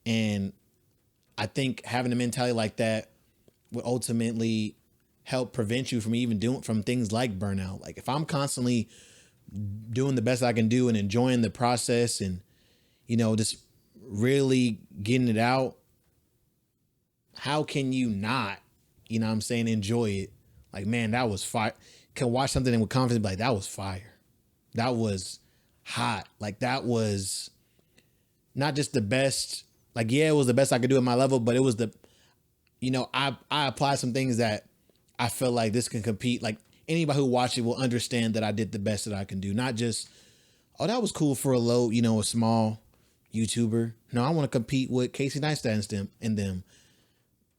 And I think having a mentality like that would ultimately help prevent you from even doing from things like burnout. Like if I'm constantly doing the best I can do and enjoying the process and, you know, just really getting it out, how can you not, you know what I'm saying, enjoy it? Like, man, that was fire. Can watch something with confidence and be like, that was fire. That was hot. Like that was not just the best. Like, yeah, it was the best I could do at my level, but it was the, you know, I applied some things that I feel like this can compete. Like anybody who watched it will understand that I did the best that I can do. Not just, oh, that was cool for a low, you know, a small YouTuber. No, I want to compete with Casey Neistat and them.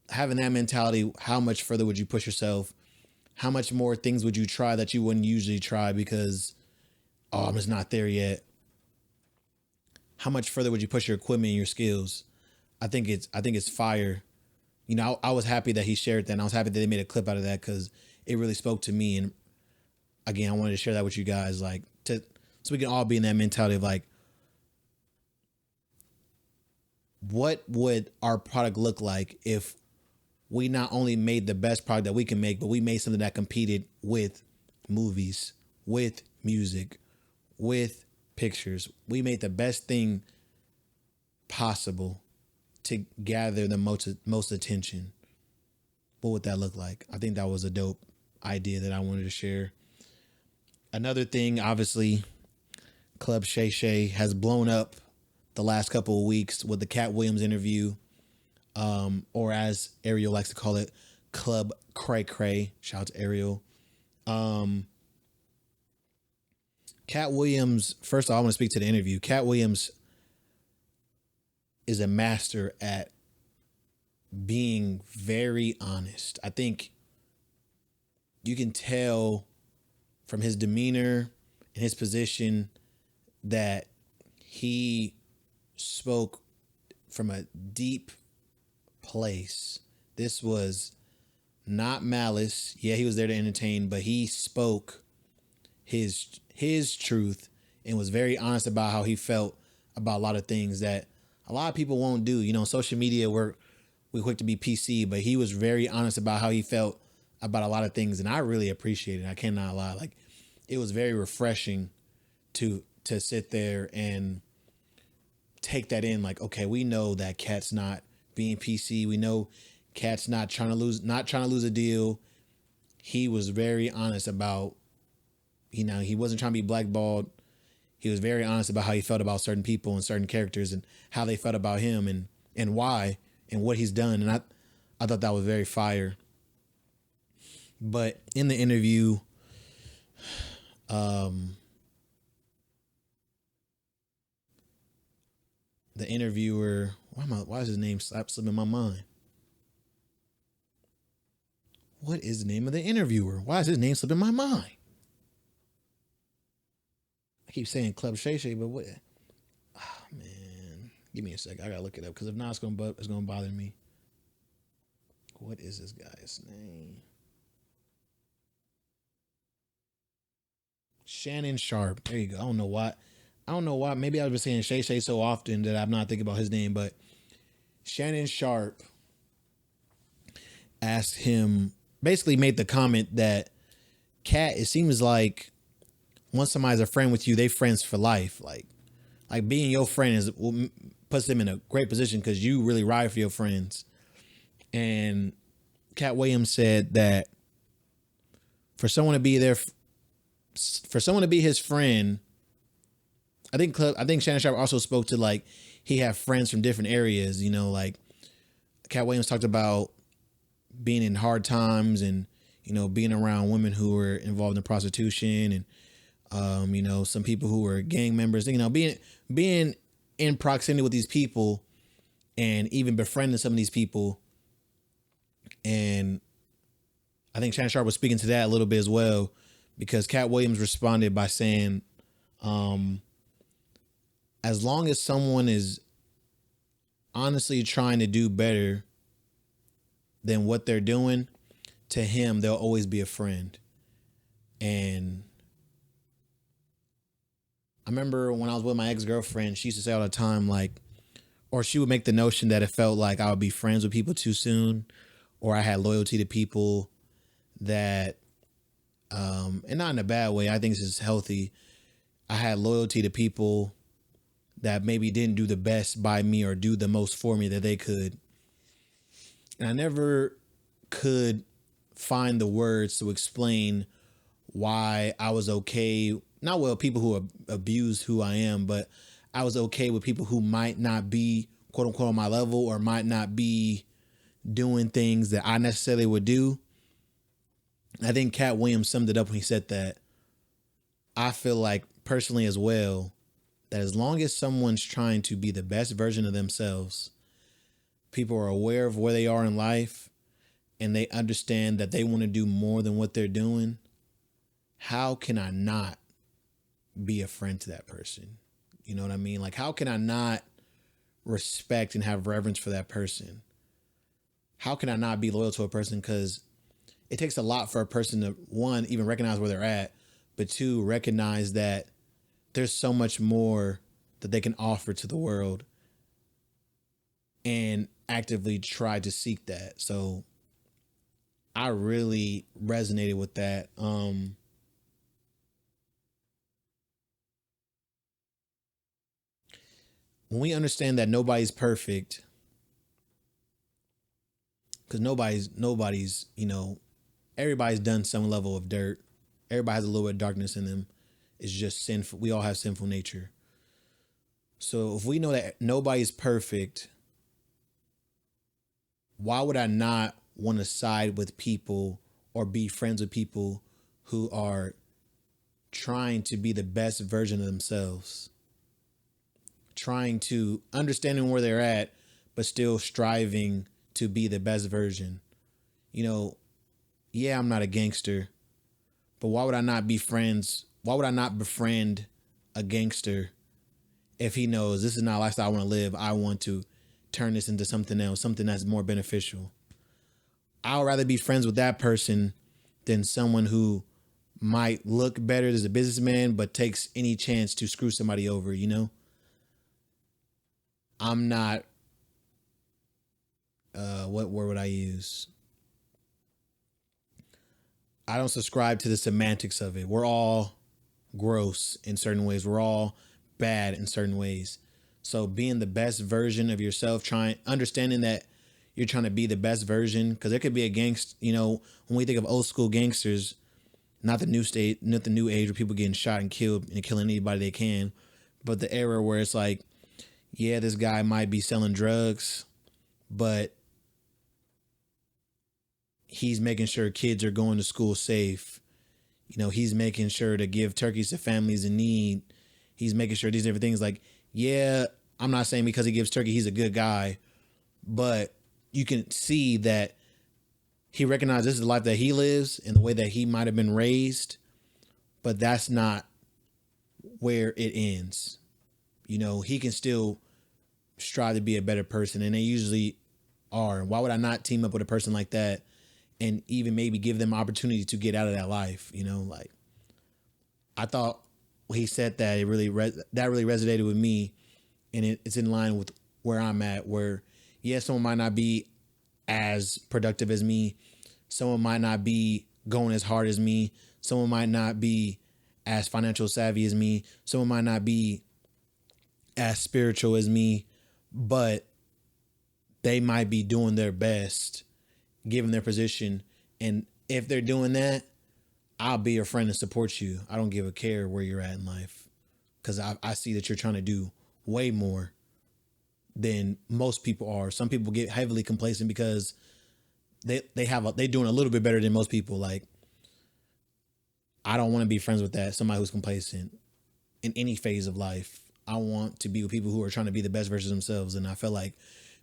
Having that mentality, how much further would you push yourself? How much more things would you try that you wouldn't usually try because, oh, I'm just not there yet? How much further would you push your equipment and your skills? I think it's fire. You know, I was happy that he shared that, and I was happy that they made a clip out of that because it really spoke to me. And again, I wanted to share that with you guys, like, so we can all be in that mentality of like, what would our product look like if we not only made the best product that we can make, but we made something that competed with movies, with music, with pictures. We made the best thing possible to gather the most attention. What would that look like? I think that was a dope idea that I wanted to share. Another thing, obviously, Club Shay has blown up the last couple of weeks with the Katt Williams interview, or as Ariel likes to call it, Club Cray Cray. Shout out to Ariel. Katt Williams, first of all, I want to speak to the interview. Katt Williams is a master at being very honest. I think you can tell from his demeanor and his position that he spoke from a deep place. This was not malice. Yeah, he was there to entertain, but he spoke his truth and was very honest about how he felt about a lot of things that a lot of people won't do. You know, social media, we're quick to be PC, but he was very honest about how he felt about a lot of things, and I really appreciate it. I cannot lie. Like, it was very refreshing to sit there and take that in. Like, okay, we know that Katt's not being PC. We know Katt's not trying to lose a deal. He was very honest about, you know, he wasn't trying to be blackballed. He was very honest about how he felt about certain people and certain characters and how they felt about him and why and what he's done. And I thought that was very fire. But in the interview, the interviewer, why is his name slipping my mind? What is the name of the interviewer? Why is his name slipping my mind? I keep saying Club Shay Shay, but what? Oh, man. Give me a sec. I gotta look it up because if not, it's gonna bother me. What is this guy's name? Shannon Sharp. There you go. I don't know why. Maybe I've been saying Shay Shay so often that I'm not thinking about his name, but Shannon Sharp asked him, basically made the comment that Katt, it seems like once somebody's a friend with you, they friends for life. Like being your friend puts them in a great position because you really ride for your friends. And Katt Williams said that for someone to be there, for someone to be his friend, I think Shannon Sharp also spoke to, like, he had friends from different areas, you know, like Katt Williams talked about being in hard times and, you know, being around women who were involved in prostitution and, you know, some people who were gang members, you know, being in proximity with these people and even befriending some of these people. And I think Shannon Sharp was speaking to that a little bit as well, because Katt Williams responded by saying, as long as someone is honestly trying to do better, than what they're doing, to him, they'll always be a friend. And I remember when I was with my ex-girlfriend, she used to say all the time, like, or she would make the notion that it felt like I would be friends with people too soon, or I had loyalty to people that, and not in a bad way, I think this is healthy. I had loyalty to people that maybe didn't do the best by me or do the most for me that they could. And I never could find the words to explain why I was okay. Not well, people who abused who I am, but I was okay with people who might not be quote unquote on my level or might not be doing things that I necessarily would do. I think Katt Williams summed it up when he said that. I feel like personally as well, that as long as someone's trying to be the best version of themselves, people are aware of where they are in life and they understand that they want to do more than what they're doing, how can I not be a friend to that person? You know what I mean? Like, how can I not respect and have reverence for that person? How can I not be loyal to a person? Because it takes a lot for a person to, one, even recognize where they're at, but two, recognize that there's so much more that they can offer to the world and actively try to seek that. So I really resonated with that. When we understand that nobody's perfect, because nobody's, everybody's done some level of dirt. Everybody has a little bit of darkness in them. It's just sinful. We all have sinful nature. So if we know that nobody's perfect, why would I not want to side with people or be friends with people who are trying to be the best version of themselves? Trying to understanding where they're at, but still striving to be the best version. Yeah, I'm not a gangster, but why would I not be friends? Why would I not befriend a gangster if he knows this is not a lifestyle I want to live? I want to turn this into something else, something that's more beneficial. I'd rather be friends with that person than someone who might look better as a businessman, but takes any chance to screw somebody over, I'm not, what word would I use? I don't subscribe to the semantics of it. We're all gross in certain ways. We're all bad in certain ways. So being the best version of yourself, understanding that you're trying to be the best version, because there could be a gangster, when we think of old school gangsters, not the new state, not the new age where people getting shot and killed and killing anybody they can, but the era where it's like, yeah, this guy might be selling drugs, but he's making sure kids are going to school safe. He's making sure to give turkeys to families in need. He's making sure these different things. Like, yeah, I'm not saying because he gives turkey, he's a good guy, but you can see that he recognizes this is the life that he lives and the way that he might have been raised, but that's not where it ends. He can still strive to be a better person, and they usually are. Why would I not team up with a person like that and even maybe give them opportunity to get out of that life? Like, I thought when he said that, it really that really resonated with me, and it's in line with where I'm at. Where, yeah, someone might not be as productive as me, someone might not be going as hard as me, someone might not be as financial savvy as me, someone might not be as spiritual as me, but they might be doing their best given their position. And if they're doing that, I'll be your friend and support you. I don't give a care where you're at in life, because I see that you're trying to do way more than most people are. Some people get heavily complacent because they're doing a little bit better than most people. Like, I don't want to be friends with somebody who's complacent in any phase of life. I want to be with people who are trying to be the best version of themselves. And I feel like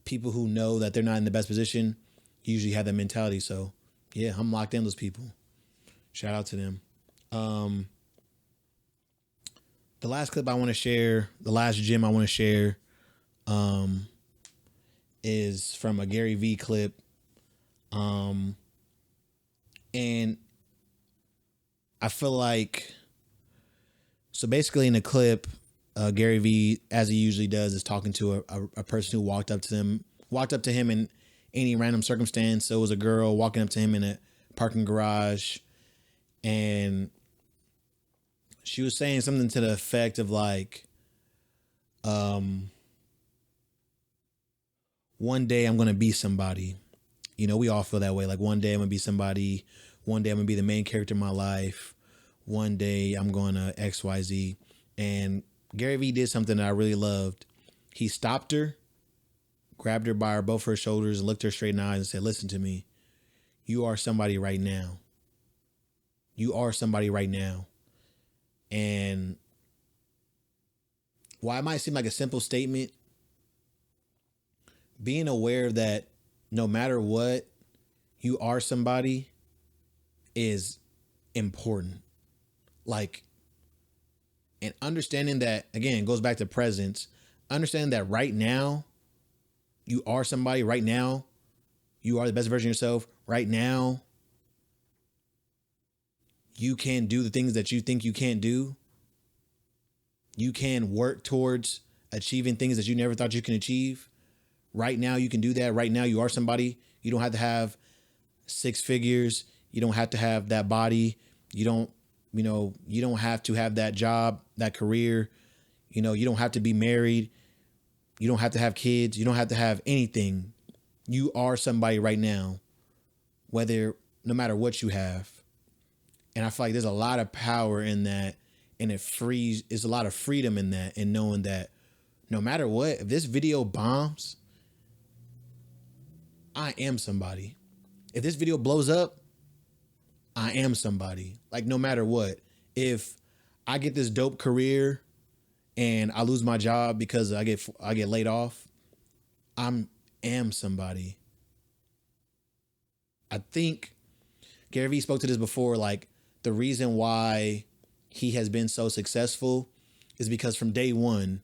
people who know that they're not in the best position usually have that mentality. So yeah, I'm locked in those people. Shout out to them. The last clip I want to share, the last gem I want to share, is from a Gary Vee clip. Um, and I feel like, so basically in the clip, Gary Vee, as he usually does, is talking to a person who walked up to him in any random circumstance. So it was a girl walking up to him in a parking garage, and she was saying something to the effect of like, one day I'm going to be somebody. You know, we all feel that way. Like, one day I'm going to be somebody. One day I'm going to be the main character in my life. One day I'm going to XYZ. And Gary Vee did something that I really loved. He stopped her, grabbed her by both her shoulders, and looked her straight in the eyes and said, listen to me. You are somebody right now. You are somebody right now. And while it might seem like a simple statement, being aware that no matter what, you are somebody is important. Like, and understanding that, again, goes back to presence. Understanding that right now, you are somebody. Right now, you are the best version of yourself. Right now, you can do the things that you think you can't do. You can work towards achieving things that you never thought you can achieve. Right now, you can do that. Right now, you are somebody. You don't have to have 6 figures. You don't have to have that body. You don't have to have that job, that career. You don't have to be married. You don't have to have kids. You don't have to have anything. You are somebody right now, no matter what you have. And I feel like there's a lot of power in that, and there's a lot of freedom in that, and knowing that no matter what, if this video bombs, I am somebody. If this video blows up, I am somebody. Like, no matter what, if I get this dope career and I lose my job because I get laid off, I am somebody. I think Gary Vee spoke to this before. Like, the reason why he has been so successful is because from day one,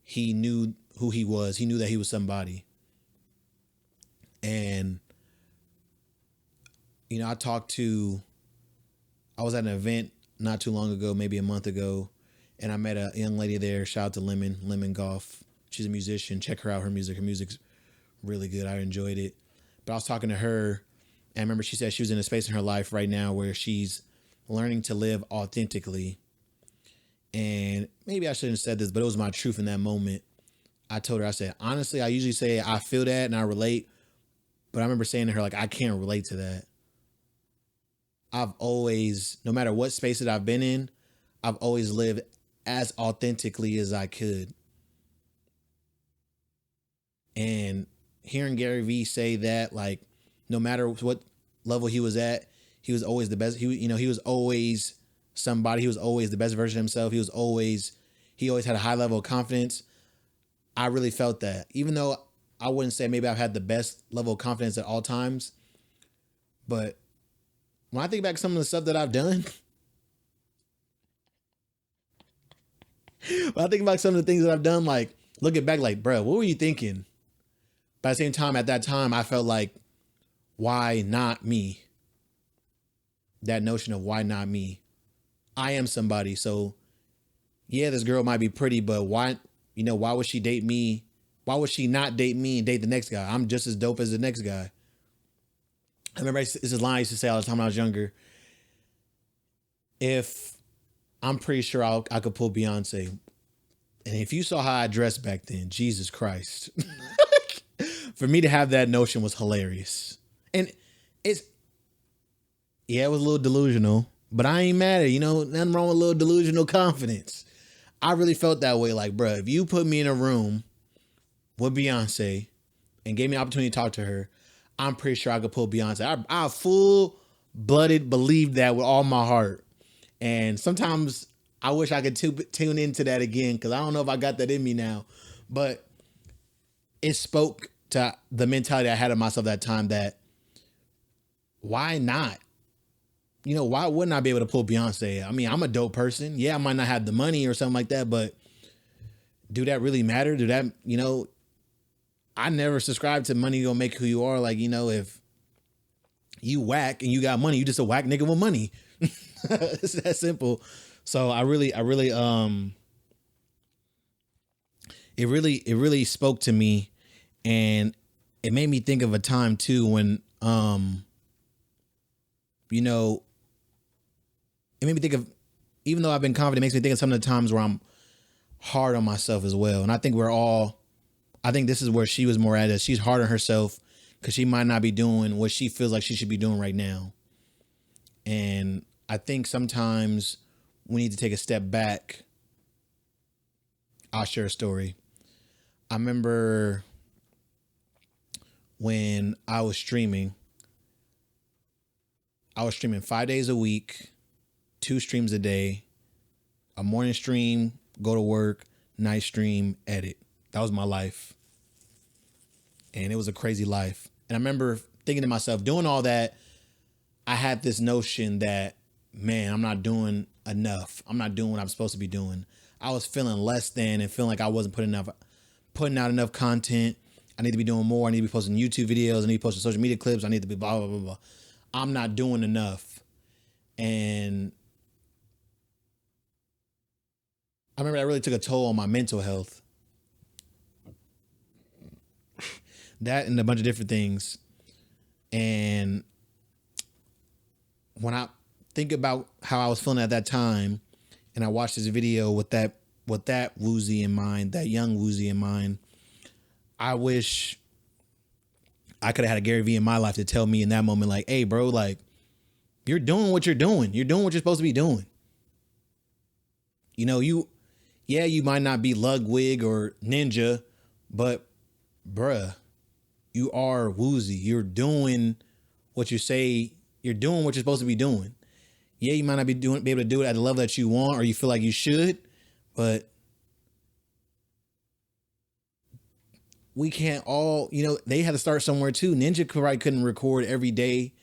he knew who he was. He knew that he was somebody. And, I was at an event not too long ago, maybe a month ago, and I met a young lady there. Shout out to Lemon Golf. She's a musician. Check her out. Her music's really good. I enjoyed it. But I was talking to her, and I remember she said she was in a space in her life right now where she's learning to live authentically. And maybe I shouldn't have said this, but it was my truth in that moment. I told her, I said, honestly, I usually say I feel that and I relate. But I remember saying to her, like, I can't relate to that. I've always, no matter what space that I've been in, I've always lived as authentically as I could. And hearing Gary Vee say that, like, no matter what level he was at, he was always the best. He was always somebody. He was always the best version of himself. He always had a high level of confidence. I really felt that, even though I wouldn't say maybe I've had the best level of confidence at all times, but when I think back some of the stuff that I've done, when I think about some of the things that I've done, like, looking back, like, bro, what were you thinking? But at the same time, at that time, I felt like, why not me? That notion of why not me? I am somebody. So yeah, this girl might be pretty, but why would she date me? Why would she not date me and date the next guy? I'm just as dope as the next guy. I remember it's a line I used to say all the time when I was younger. If I'm pretty sure I could pull Beyonce. And if you saw how I dressed back then, Jesus Christ. For me to have that notion was hilarious. And it was a little delusional, but I ain't mad at it. Nothing wrong with a little delusional confidence. I really felt that way. Like, bro, if you put me in a room with Beyonce and gave me an opportunity to talk to her, I'm pretty sure I could pull Beyonce. I full-blooded believed that with all my heart. And sometimes I wish I could tune into that again, because I don't know if I got that in me now. But it spoke to the mentality I had of myself that time, that why not? Why wouldn't I be able to pull Beyonce? I mean, I'm a dope person. Yeah, I might not have the money or something like that, but do that really matter? Do that, I never subscribed to money gonna make who you are. Like, if You whack and you got money. You just a whack nigga with money. It's that simple. So it really spoke to me, and it made me think of a time too when you know, it made me think of, even though I've been confident, it makes me think of some of the times where I'm hard on myself as well. And I think I think this is where she was more at, is she's hard on herself because she might not be doing what she feels like she should be doing right now. And I think sometimes we need to take a step back. I'll share a story. I remember when I was streaming 5 days a week, 2 streams a day, a morning stream, go to work, night stream, edit. That was my life. And it was a crazy life. And I remember thinking to myself, doing all that, I had this notion that, man, I'm not doing enough. I'm not doing what I'm supposed to be doing. I was feeling less than and feeling like I wasn't putting out enough content. I need to be doing more. I need to be posting YouTube videos. I need to be posting social media clips. I need to be blah, blah, blah, blah. I'm not doing enough. And I remember that really took a toll on my mental health. That and a bunch of different things. And when I think about how I was feeling at that time, and I watched this video with that Woozy in mind, that young Woozy in mind, I wish I could have had a Gary Vee in my life to tell me in that moment, like, hey, bro, like, you're doing what you're doing. You're doing what you're supposed to be doing. You know, you might not be Ludwig or Ninja, but bruh, you are Woozy. You're doing what you say. You're doing what you're supposed to be doing. Yeah, you might not be able to do it at the level that you want or you feel like you should, but we can't all, they had to start somewhere too. Ninja probably couldn't record every day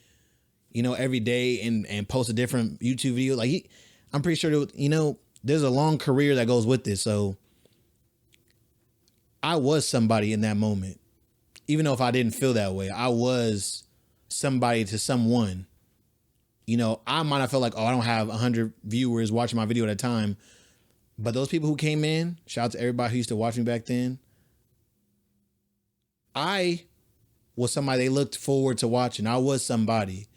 and post a different YouTube video. Like I'm pretty sure, there's a long career that goes with this. So I was somebody in that moment. Even though if I didn't feel that way, I was somebody to someone. I might have felt like, I don't have 100 viewers watching my video at a time. But those people who came in, shout out to everybody who used to watch me back then. I was somebody they looked forward to watching. I was somebody.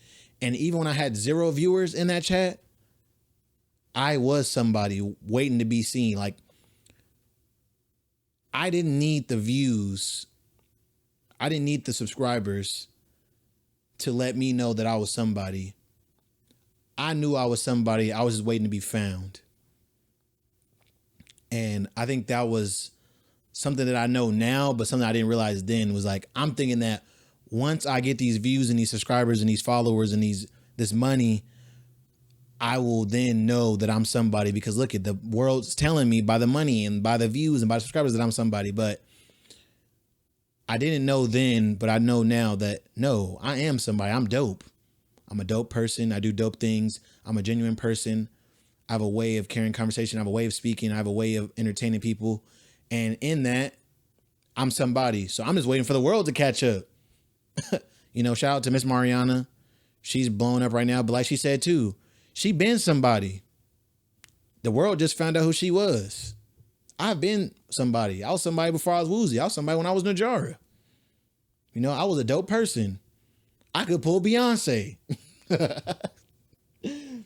And even when I had 0 viewers in that chat, I was somebody waiting to be seen. Like, I didn't need the views. I didn't need the subscribers to let me know that I was somebody. I knew I was somebody. I was just waiting to be found. And I think that was something that I know now, but something I didn't realize then was like, I'm thinking that once I get these views and these subscribers and these followers and this money, I will then know that I'm somebody, because look at the world's telling me by the money and by the views and by the subscribers that I'm somebody. But I didn't know then, but I know now that no, I am somebody. I'm dope. I'm a dope person. I do dope things. I'm a genuine person. I have a way of carrying conversation. I have a way of speaking. I have a way of entertaining people. And in that, I'm somebody. So I'm just waiting for the world to catch up. Shout out to Miss Mariana. She's blowing up right now. But like she said too, she been somebody. The world just found out who she was. I've been somebody. I was somebody before I was Woozy. I was somebody when I was Najara. I was a dope person. I could pull Beyonce.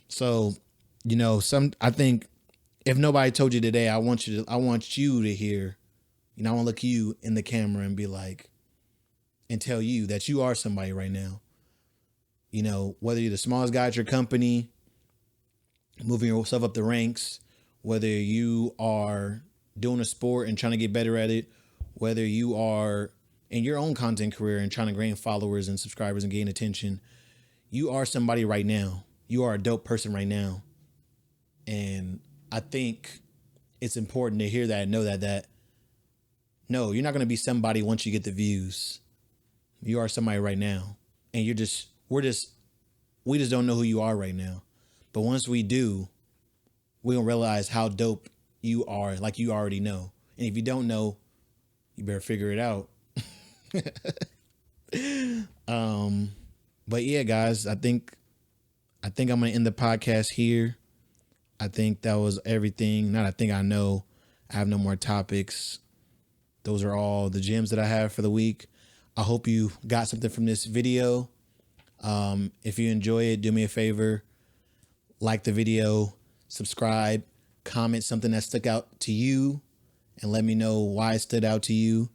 So, I think if nobody told you today, I want you to hear, I want to look you in the camera and be like, and tell you that you are somebody right now. Whether you're the smallest guy at your company, moving yourself up the ranks, whether you are doing a sport and trying to get better at it, whether you are in your own content career and trying to gain followers and subscribers and gain attention, you are somebody right now. You are a dope person right now. And I think it's important to hear that and know that no, you're not going to be somebody once you get the views. You are somebody right now. And we just don't know who you are right now. But once we do, we're going to realize how dope you are, like you already know. And if you don't know, you better figure it out. But yeah, guys, I think I'm gonna end the podcast here. I think that was everything. Not I think I know. I have no more topics. Those are all the gems that I have for the week. I hope you got something from this video. If you enjoy it, do me a favor, like the video, subscribe, comment something that stuck out to you, and let me know why it stood out to you.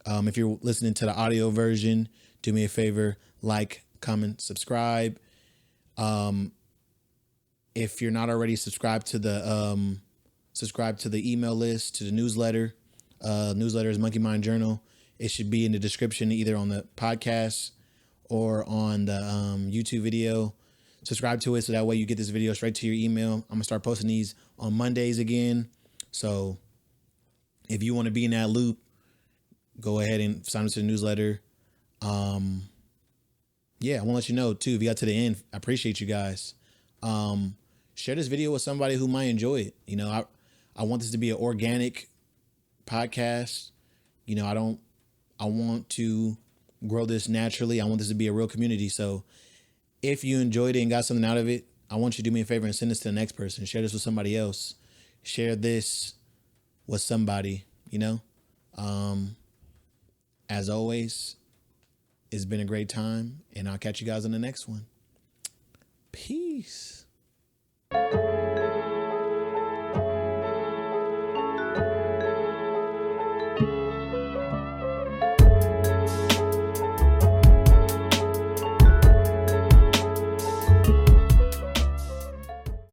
If you're listening to the audio version, do me a favor, like, comment, subscribe. If you're not already subscribed to the email list, to the newsletter. Newsletter is Monkey Mind Journal. It should be in the description, either on the podcast or on the YouTube video. Subscribe to it so that way you get this video straight to your email. I'm gonna start posting these on Mondays again. So if you want to be in that loop, go ahead and sign up to the newsletter. Yeah, I want to let you know too, if you got to the end, I appreciate you guys. Share this video with somebody who might enjoy it. You know, I want this to be an organic podcast. You know, I want to grow this naturally. I want this to be a real community. So if you enjoyed it and got something out of it, I want you to do me a favor and send this to the next person. Share this with somebody else. Share this with somebody, you know. As always, it's been a great time, and I'll catch you guys on the next one. Peace.